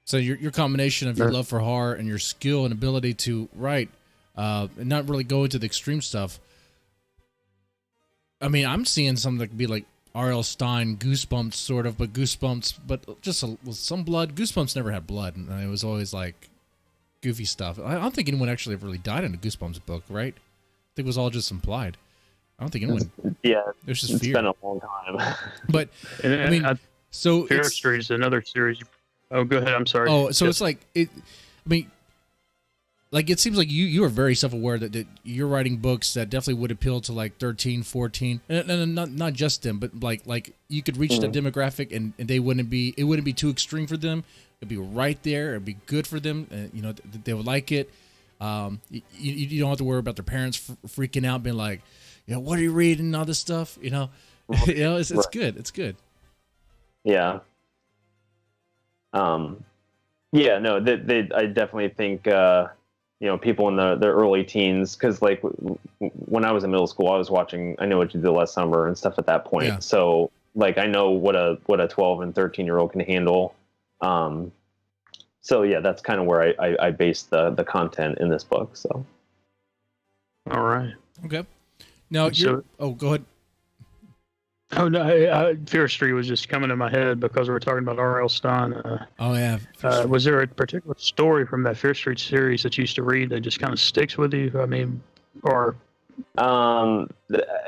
so your combination of your love for horror and your skill and ability to write, and not really go into the extreme stuff. I mean, I'm seeing something that could be like R.L. Stine, Goosebumps, sort of, but Goosebumps, but just with some blood. Goosebumps never had blood, and it was always like goofy stuff. I don't think anyone actually ever really died in a Goosebumps book, right? I think it was all just implied. I don't think anyone. Yeah, it was just it's fear. been a long time. But I mean, so Fear Street is another series. Oh, go ahead. I'm sorry. Oh, so it's like it. I mean, like it seems like you are very self-aware that you're writing books that definitely would appeal to like 13, 14, and not just them, but like you could reach that demographic and it wouldn't be too extreme for them. It'd be right there. It'd be good for them. And, they would like it. You don't have to worry about their parents freaking out, being like, what are you reading and all this stuff? It's good. It's good. Yeah. Yeah, no, I definitely think, people in their early teens, because like when I was in middle school, I was watching I Know What You Did Last Summer and stuff at that point. Yeah. So like I know what a 12 and 13-year-old can handle. So yeah, that's kind of where I based the content in this book. So. All right. Okay. Now go ahead. Oh no, Fear Street was just coming to my head because we were talking about R.L. Stine. Was there a particular story from that Fear Street series that you used to read that just kind of sticks with you? I mean, or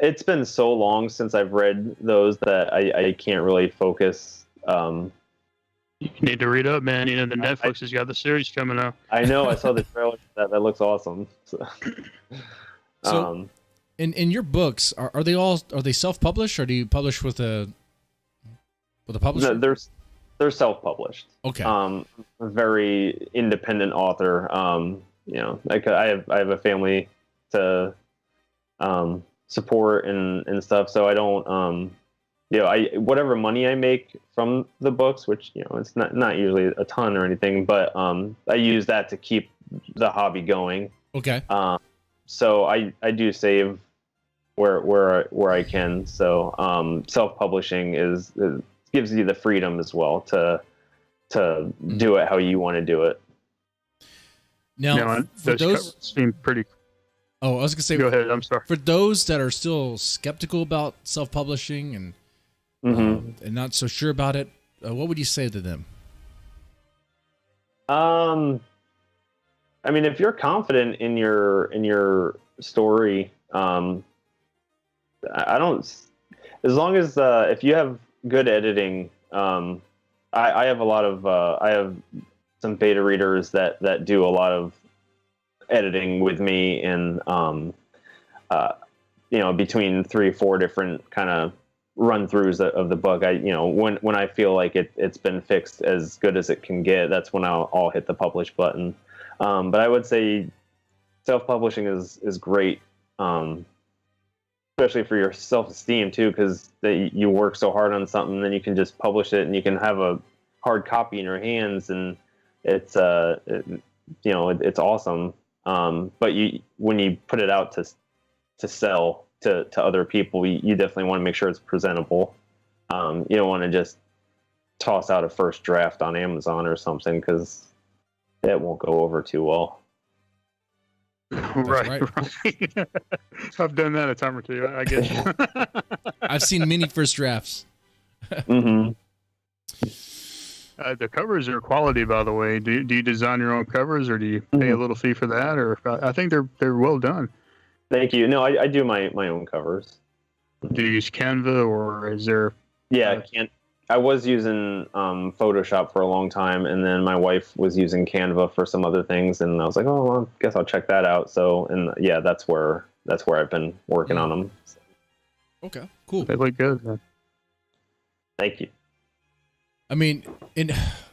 it's been so long since I've read those that I can't really focus. You need to read up, man. The Netflix has got the series coming out. I know. I saw the trailer. That looks awesome. So in your books, are they self-published, or do you publish with a publisher? No, they're self-published. Okay. A very independent author. Like I have a family to support and stuff, so I don't whatever money I make from the books, which it's not usually a ton or anything, but I use that to keep the hobby going. Okay. So I do save where I can. So self-publishing gives you the freedom as well to do it how you want to do it. Now, for those seem pretty. Oh, I was gonna say. Go ahead. I'm sorry. For those that are still skeptical about self-publishing and not so sure about it, what would you say to them? I mean, if you're confident in your story, I don't. As long as if you have good editing, I have a lot of I have some beta readers that do a lot of editing with me, and between 3 or 4 different kind of run-throughs of the book. When I feel like it's been fixed as good as it can get, that's when I'll hit the publish button. But I would say self-publishing is great, especially for your self-esteem too, because you work so hard on something, then you can just publish it and you can have a hard copy in your hands, and it's it's awesome. But when you put it out to sell to other people, you definitely want to make sure it's presentable. You don't want to just toss out a first draft on Amazon or something, because it won't go over too well. Right. I've done that a time or two, I guess. I've seen many first drafts. Mm-hmm. The covers are quality, by the way. Do you design your own covers, or do you pay a little fee for that? Or I think they're well done. Thank you. No, I do my own covers. Do you use Canva, or is there? Yeah, I was using Photoshop for a long time, and then my wife was using Canva for some other things, and I was like, oh, well, I guess I'll check that out. So, and yeah, that's where I've been working on them. Okay, cool. They look good, man. Thank you. I mean, and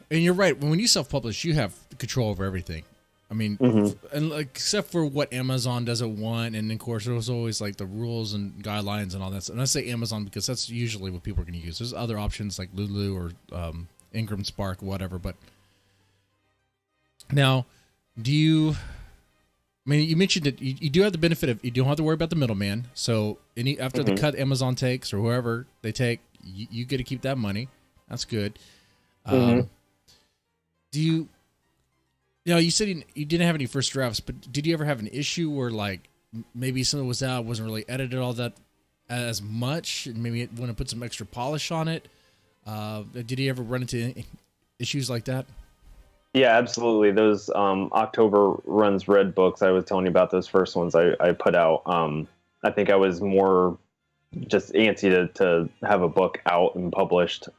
you're right. When you self-publish, you have control over everything. I mean, and like, except for what Amazon doesn't want, and of course there's always like the rules and guidelines and all that. And I say Amazon because that's usually what people are going to use. There's other options like Lulu or Ingram Spark, whatever. But now, do you? I mean, you mentioned that you do have the benefit of you don't have to worry about the middleman. So after the cut Amazon takes or whoever they take, you get to keep that money. That's good. Do you? You said you didn't have any first drafts, but did you ever have an issue where like maybe something was out, wasn't really edited all that as much, and maybe want to put some extra polish on it? Did you ever run into issues like that? Yeah, absolutely. Those October Runs Red books I was telling you about, those first ones I put out. I think I was more just antsy to have a book out and published.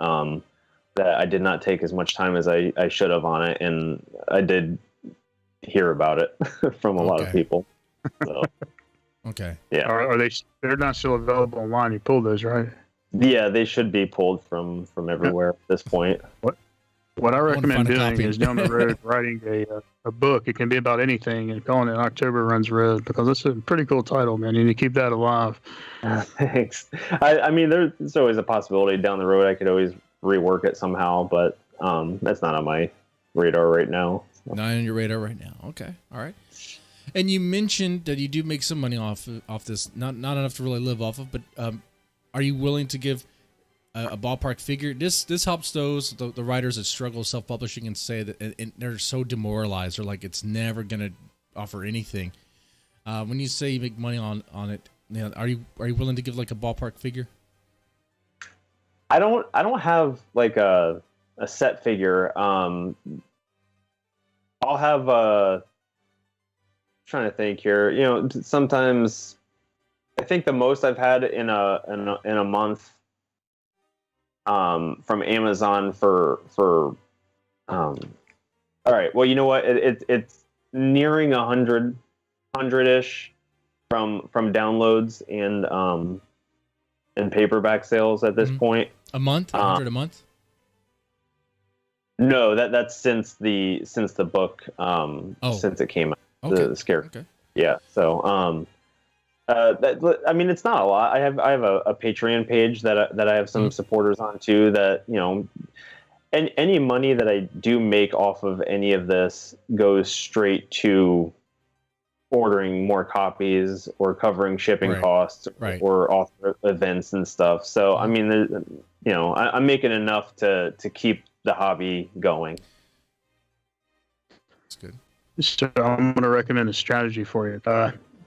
That I did not take as much time as I should have on it, and I did hear about it from a lot of people. So, okay. Yeah. Are they? They're not still available online. You pulled those, right? Yeah, they should be pulled from everywhere at this point. What I recommend doing is down the road writing a book. It can be about anything, and calling it October Runs Red, because it's a pretty cool title, man. You need to keep that alive. Thanks. I mean, there's always a possibility down the road I could always rework it somehow, but that's not on my radar right now. So. Not on your radar right now. Okay, all right. And you mentioned that you do make some money off this, not enough to really live off of, but are you willing to give a ballpark figure? This helps the writers that struggle self-publishing and say that and they're so demoralized, or like it's never gonna offer anything. When you say you make money on it, are you willing to give like a ballpark figure? I don't have like a set figure. I'll have trying to think here. Sometimes I think the most I've had in a month from Amazon for all right. Well, you know what? It's nearing 100-ish from downloads and paperback sales at this point. A month? 100 a month? No, that's since the book since it came out. Okay. The Scarecrow. Okay. Yeah. So I mean, it's not a lot. I have a Patreon page that I have some supporters on too. That and any money that I do make off of any of this goes straight to ordering more copies or covering shipping costs or author events and stuff. So I mean, I'm making enough to keep the hobby going. That's good. So I'm going to recommend a strategy for you.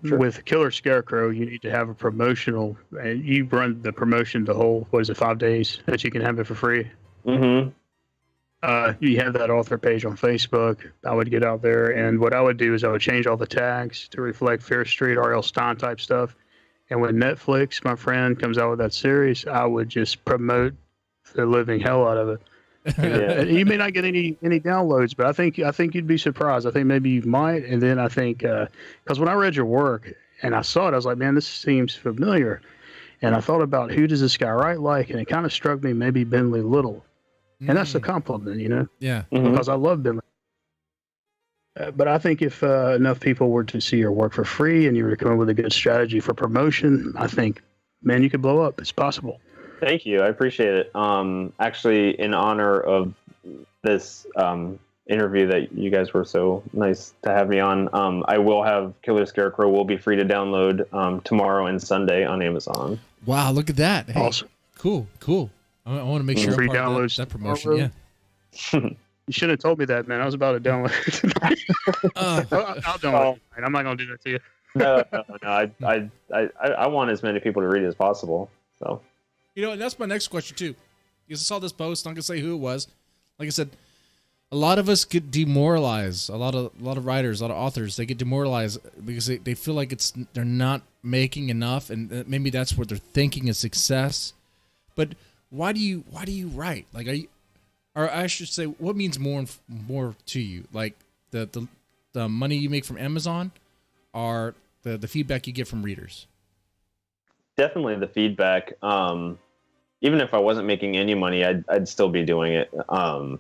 Sure. With Killer Scarecrow, you need to have a promotional, and you run the promotion the whole 5 days that you can have it for free. Mm-hmm. You have that author page on Facebook. I would get out there, and what I would do is I would change all the tags to reflect Fair Street, R.L. Stine type stuff. And when Netflix, my friend, comes out with that series, I would just promote the living hell out of it. Yeah. You may not get any downloads, but I think you'd be surprised. I think maybe you might, and then I think because when I read your work and I saw it, I was like, man, this seems familiar. And I thought about who does this guy write like, and it kind of struck me maybe Bentley Little. And that's a compliment, Yeah. Because I love Bentley. But I think if enough people were to see your work for free and you were to come up with a good strategy for promotion, I think, man, you could blow up. It's possible. Thank you. I appreciate it. Actually, in honor of this interview that you guys were so nice to have me on, I will have Killer Scarecrow will be free to download tomorrow and Sunday on Amazon. Wow, look at that. Hey, awesome. Cool. I want to make sure free I'm part downloads of that promotion. Yeah. You shouldn't have told me that, man. I was about to download it tonight. I'll download it. I'm not going to do that to you. No. I want as many people to read it as possible. So. And that's my next question too, because I saw this post. I'm not gonna say who it was. Like I said, a lot of us get demoralized. A lot of writers, a lot of authors, they get demoralized because they feel like they're not making enough, and maybe that's what they're thinking is success. But why do you write? Like, or I should say, what means more to you? Like the money you make from Amazon, or the feedback you get from readers? Definitely the feedback. Even if I wasn't making any money, I'd still be doing it. I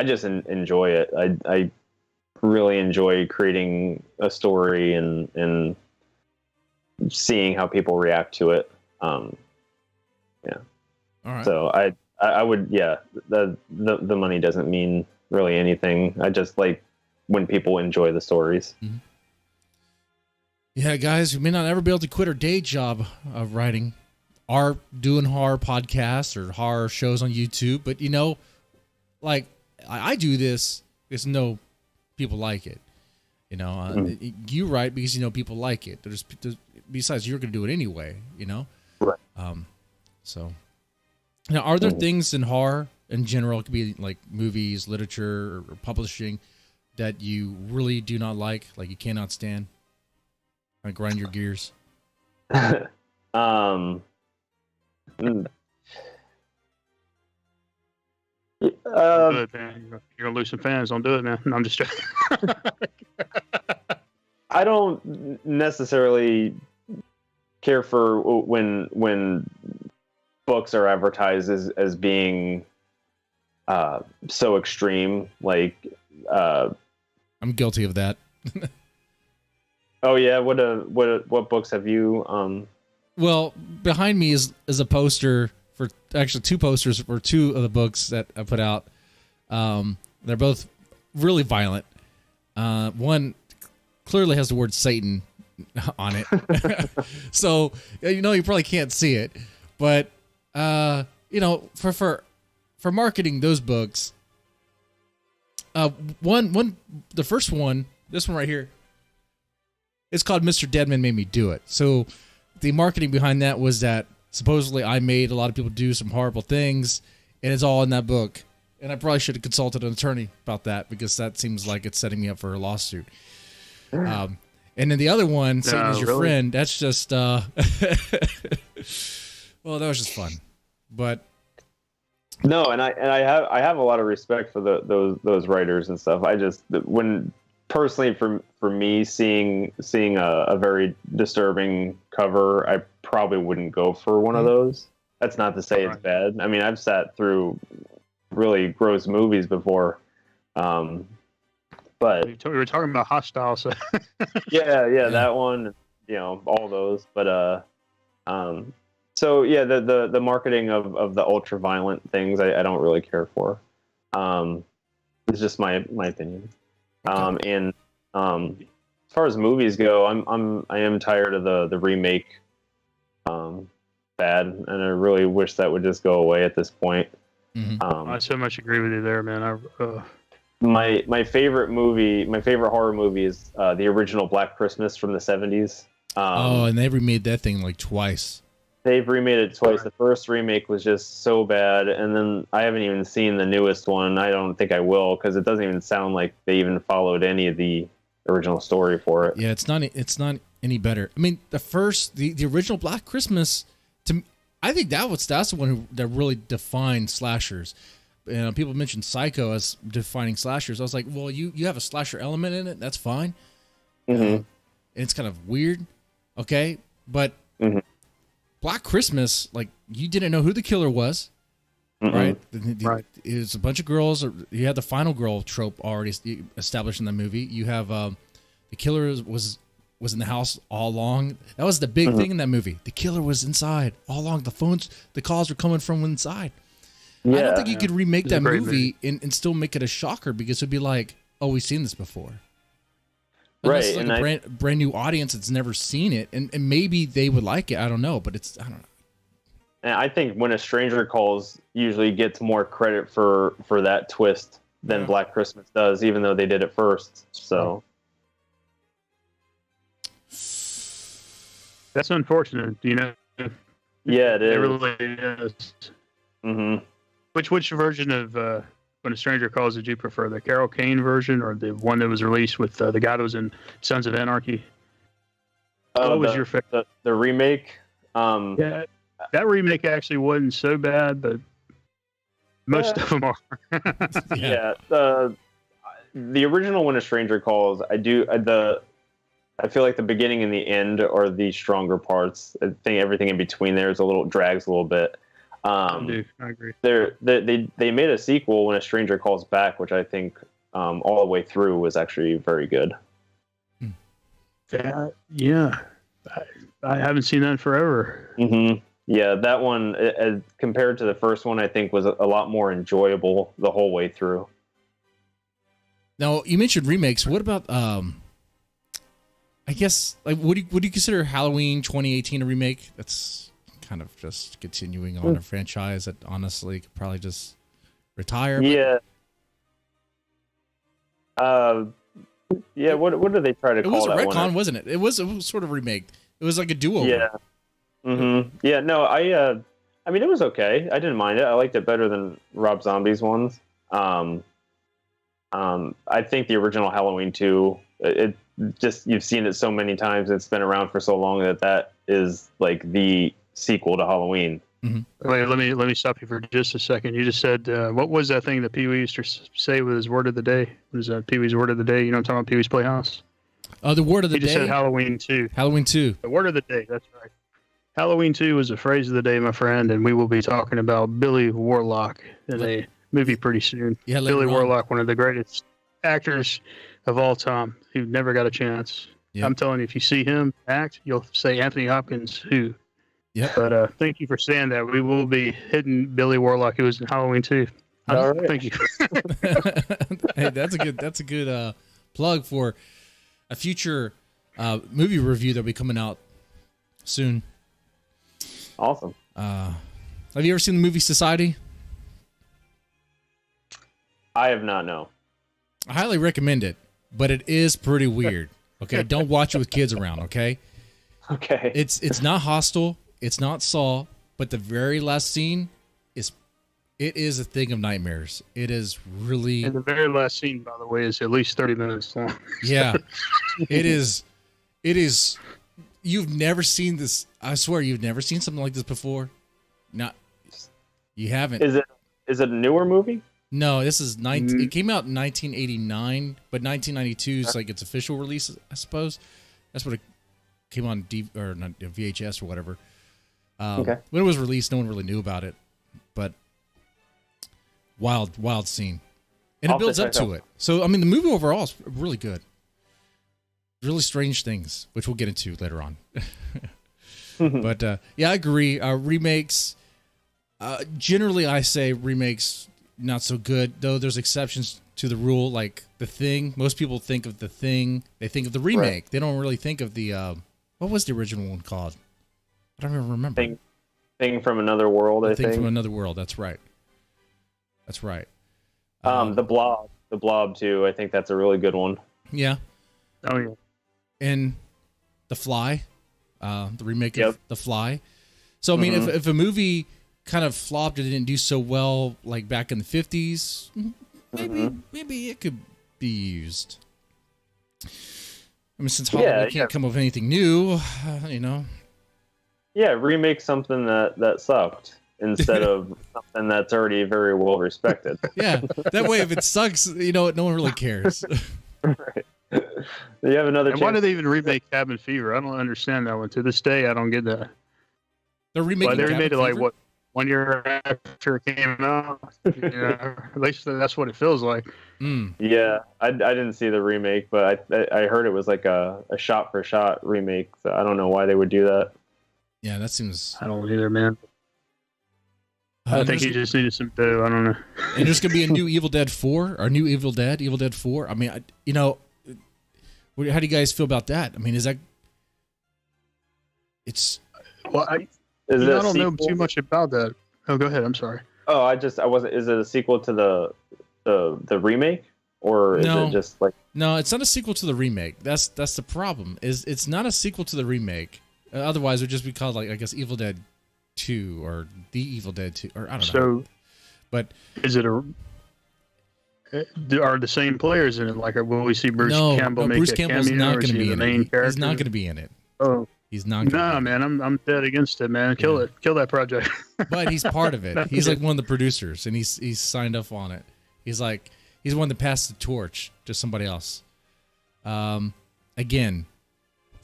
just enjoy it. really enjoy creating a story and seeing how people react to it. Yeah. All right. So I would, yeah, the money doesn't mean really anything. I just like when people enjoy the stories. Mm-hmm. Yeah, guys, we may not ever be able to quit our day job of writing, or doing horror podcasts or horror shows on YouTube. But, you know, like I do this because people like it. You know, you write because, you know, people like it. Besides, you're going to do it anyway, you know? Right. So, now, are there things in horror in general, it could be like movies, literature, or publishing, that you really do not like you cannot stand? Like grind your gears. Good, man. You're gonna lose some fans. Don't do it, man. No, I'm just joking. I don't necessarily care for when books are advertised as being so extreme. Like, I'm guilty of that. oh yeah, what books have you? Well, behind me is a poster for actually two posters for two of the books that I put out. They're both really violent. One clearly has the word Satan on it, so you know you probably can't see it. But you know, for marketing those books, the first one, this one right here, it's called MrDeadman Made Me Do It. So the marketing behind that was that supposedly I made a lot of people do some horrible things, and it's all in that book. And I probably should have consulted an attorney about that, because that seems like it's setting me up for a lawsuit. And then the other one, Satan is your friend. That's just well, that was just fun. But no, and I have a lot of respect for those writers and stuff. I just, when personally for me, seeing a very disturbing cover, I probably wouldn't go for one of those. That's not to say it's bad. I mean, I've sat through really gross movies before, but we were talking about Hostile, so yeah, that one, you know, all those. But so yeah, the marketing of the ultra violent things, I don't really care for. It's just my opinion. And as far as movies go, I am tired of the remake bad, and I really wish that would just go away at this point. Mm-hmm. I so much agree with you there, man. My favorite horror movie is the original Black Christmas from the 70s. And they remade that thing like twice. They've remade it twice. The first remake was just so bad, and then I haven't even seen the newest one. I don't think I will, because it doesn't even sound like they even followed any of the original story for it. Yeah, it's not any better. I mean, the original Black Christmas, I think that's the one that really defined slashers. People mentioned Psycho as defining slashers. I was like, well, you have a slasher element in it. That's fine. Mm-hmm. It's kind of weird, okay, but. Mm-hmm. Black Christmas, like, you didn't know who the killer was, right? Right. It was a bunch of girls. You had the final girl trope already established in the movie. You have the killer was in the house all along. That was the big thing in that movie. The killer was inside all along. The calls were coming from inside. Yeah, I don't think you could remake that movie and still make it a shocker, because it'd be like, oh, we've seen this before. Unless right, it's like a brand new audience that's never seen it, and maybe they would like it. I don't know, but I don't know. And I think When a Stranger Calls usually gets more credit for that twist than Black Christmas does, even though they did it first. So that's unfortunate, you know. Yeah, it is. It really is. Mm-hmm. Which version of When a Stranger Calls did you prefer, the Carol Kane version or the one that was released with the guy that was in Sons of Anarchy? What was your favorite? The remake? Yeah, that remake actually wasn't so bad, but most of them are. Yeah. The original When a Stranger Calls, I feel like the beginning and the end are the stronger parts. I think everything in between there drags a little bit. I agree. They made a sequel, When a Stranger Calls Back, which I think all the way through was actually very good. Yeah, I haven't seen that in forever. Mm-hmm. Yeah, that one, compared to the first one, I think was a lot more enjoyable the whole way through. Now, you mentioned remakes. What about, I guess, like, would you consider Halloween 2018 a remake? That's kind of just continuing on a franchise that honestly could probably just retire. Yeah. Yeah, what did they try to call that one? It was a retcon, wasn't it? It was sort of remake. It was like a do-over. Yeah. Mm-hmm. Yeah, no, I mean, it was okay. I didn't mind it. I liked it better than Rob Zombie's ones. I think the original Halloween 2, it just, you've seen it so many times, it's been around for so long that is like the sequel to Halloween. Mm-hmm. Wait, let me stop you for just a second. You just said, what was that thing that Pee Wee used to say with his word of the day? What is that? Pee Wee's word of the day? You know what I'm talking about? Pee Wee's Playhouse? The word of the day? He just said Halloween 2. Halloween 2. The word of the day, that's right. Halloween 2 was the phrase of the day, my friend, and we will be talking about Billy Warlock in a movie pretty soon. Yeah, Billy Warlock, one of the greatest actors of all time, who never got a chance. Yep. I'm telling you, if you see him act, you'll say Anthony Hopkins, who? Yeah. But thank you for saying that. We will be hitting Billy Warlock, who was in Halloween 2. All right. Thank you. Hey, that's a good plug for a future movie review that'll be coming out soon. Awesome. Have you ever seen the movie Society? I have not, no. I highly recommend it, but it is pretty weird. Okay, don't watch it with kids around. Okay. Okay. It's not Hostel. It's not Saw. But the very last scene is a thing of nightmares. It is really. And the very last scene, by the way, is at least 30 minutes long. Yeah, it is. It is. You've never seen this. I swear, you've never seen something like this before. Not. You haven't. Is it a newer movie? No, this is 19. It came out in 1989, but 1992 is like its official release, I suppose. That's what it came on or not VHS or whatever. Okay. When it was released, no one really knew about it, but wild scene, and it builds up to it. So I mean, the movie overall is really good. Really strange things, which we'll get into later on. But yeah, I agree. Remakes, generally, I say remakes not so good. Though there's exceptions to the rule, like The Thing. Most people think of The Thing. They think of the remake. Right. They don't really think of the what was the original one called? I don't even remember. Thing from Another World. I think. Thing from Another World. That's right. That's right. The Blob too. I think that's a really good one. Yeah. Oh yeah. And The Fly, the remake of The Fly. So I mean, if a movie kind of flopped and didn't do so well, like back in the 50s, maybe it could be used. I mean, since Hollywood can't come up with anything new, you know. Yeah, remake something that sucked instead of something that's already very well respected. Yeah, that way if it sucks, you know, no one really cares. Right. You have another. And why do they even remake Cabin Fever? I don't understand that one. To this day, I don't get that. They're remaking. They remade it like what, 1 year after it came out? At least that's what it feels like. Yeah, I didn't see the remake, but I heard it was like a shot for shot remake. So I don't know why they would do that. Yeah, that seems. I don't either, man. I think he just needed some dough. I don't know. And there's gonna be a new Evil Dead 4 or new Evil Dead 4. I mean, how do you guys feel about that? I mean, is that? It's. Well, I don't know too much about that. Oh, go ahead. I'm sorry. Oh, I wasn't. Is it a sequel to the remake, or is it just like? No, it's not a sequel to the remake. That's the problem. It's not a sequel to the remake. Otherwise, it would just be called, like, I guess, Evil Dead 2 or The Evil Dead 2, or I don't know. But is it are the same players in it? Like, will we see Bruce Campbell make a cameo? Not going to be in it. Character? He's not going to be in it. Oh, he's not. Nah, man, I'm dead against it, man. Kill that project. But he's part of it. He's like one of the producers, and he's signed up on it. He's the one that passed the torch to somebody else. Again.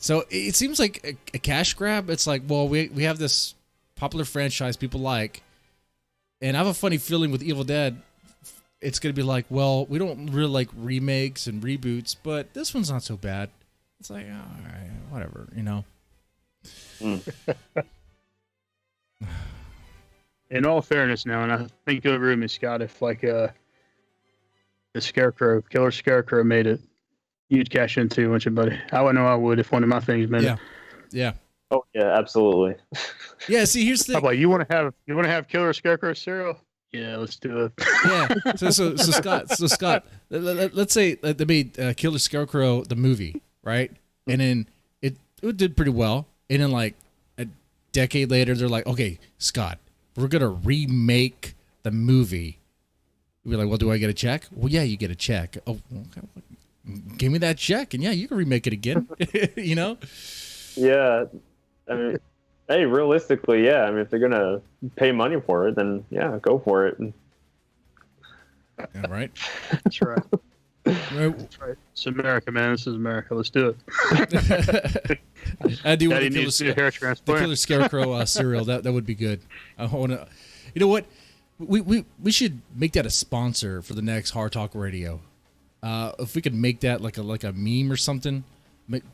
So it seems like a cash grab. It's like, well, we have this popular franchise people like, and I have a funny feeling with Evil Dead it's going to be like, well, we don't really like remakes and reboots, but this one's not so bad. It's like, all right, whatever, you know. In all fairness now, and I think you'll agree with me, Scott, if like the Scarecrow, Killer Scarecrow made it, you'd cash in too, wouldn't you, buddy? I know I would if one of my things made it. Yeah. Oh yeah, absolutely. Yeah. See, here's the How about you want to have Killer Scarecrow cereal? Yeah, let's do it. Yeah. So Scott, let's say they made Killer Scarecrow the movie, right? And then it did pretty well. And then like a decade later, they're like, okay, Scott, we're gonna remake the movie. We'd be like, well, do I get a check? Well, yeah, you get a check. Oh, okay. Give me that check, and yeah, you can remake it again. You know? Yeah, I mean, hey, realistically, yeah. I mean, if they're gonna pay money for it, then yeah, go for it. Yeah, right. That's right. That's right. It's America, man. This is America. Let's do it. I do want Daddy the needs to do a hair the transplant. Killer Scarecrow cereal. That would be good. I want to. You know what? We should make that a sponsor for the next Hard Talk Radio. If we could make that like a meme or something,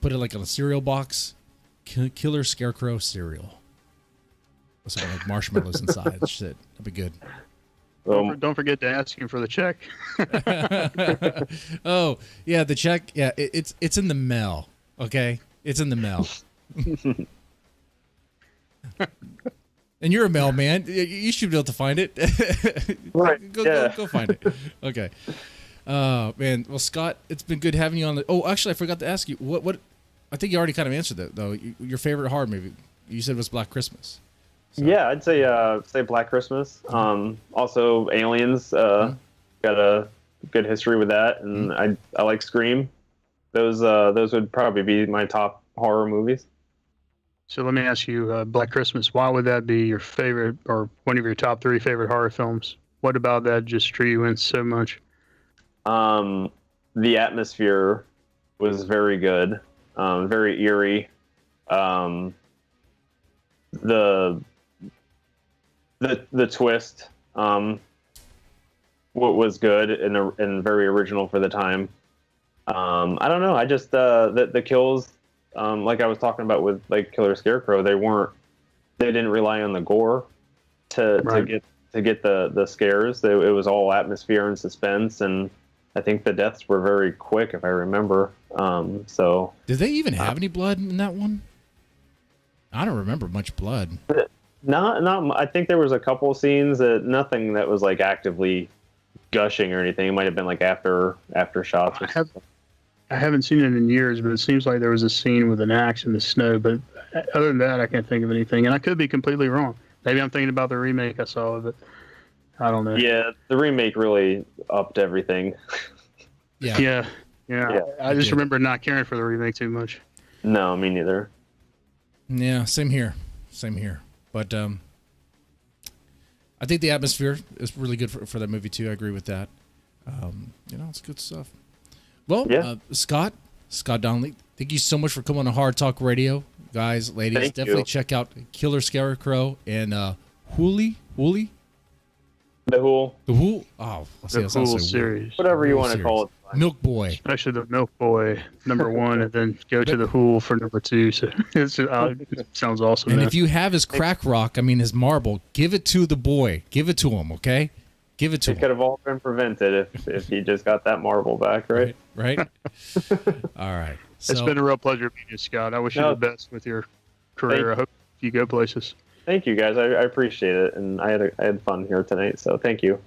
put it like on a cereal box. Killer Scarecrow cereal. With some like marshmallows inside. Shit, that'd be good. Don't forget to ask him for the check. Oh yeah, the check. Yeah, it's in the mail. Okay, it's in the mail. And you're a mailman. You should be able to find it. Right. Go find it. Okay. Man. Well, Scott, it's been good having you on the. Oh, actually, I forgot to ask you what. I think you already kind of answered that though. Your favorite horror movie? You said was Black Christmas. So. Yeah, I'd say Black Christmas. Also, Aliens. Got a good history with that, and I like Scream. Those would probably be my top horror movies. So let me ask you, Black Christmas. Why would that be your favorite or one of your top 3 favorite horror films? What about that just drew you in so much? The atmosphere was very good, very eerie. The twist, what was good and very original for the time. I don't know. I just the kills, like I was talking about with like Killer Scarecrow, they didn't rely on the gore to get the scares. It was all atmosphere and suspense, and I think the deaths were very quick, if I remember. So did they even have any blood in that one? I don't remember much blood. Not. I think there was a couple of scenes nothing that was like actively gushing or anything. It might have been like after shots. I haven't seen it in years, but it seems like there was a scene with an axe in the snow. But other than that, I can't think of anything, and I could be completely wrong. Maybe I'm thinking about the remake I saw of it. I don't know. Yeah, the remake really upped everything. Yeah. I just remember not caring for the remake too much. No, me neither. Yeah, same here. But I think the atmosphere is really good for that movie too. I agree with that. It's good stuff. Well, yeah. Scott Donnelly, thank you so much for coming on Hard Talk Radio, guys, ladies. Thank definitely you. check out Killer Scarecrow and Hooli. The Hool. The Hool. Oh, The Hool series. Whatever you want to call it. Milk Boy. Especially the Milk Boy #1, and then go to the Hool for #2. So it sounds awesome. And man. if you have his crack rock, his marble, give it to the boy. Give it to him, okay? Give it to him. It could have all been prevented if he just got that marble back, right? Right. All right. It's been a real pleasure meeting you, Scott. I wish you the best with your career. I hope you go places. Thank you, guys. I appreciate it, and I had fun here tonight. So thank you.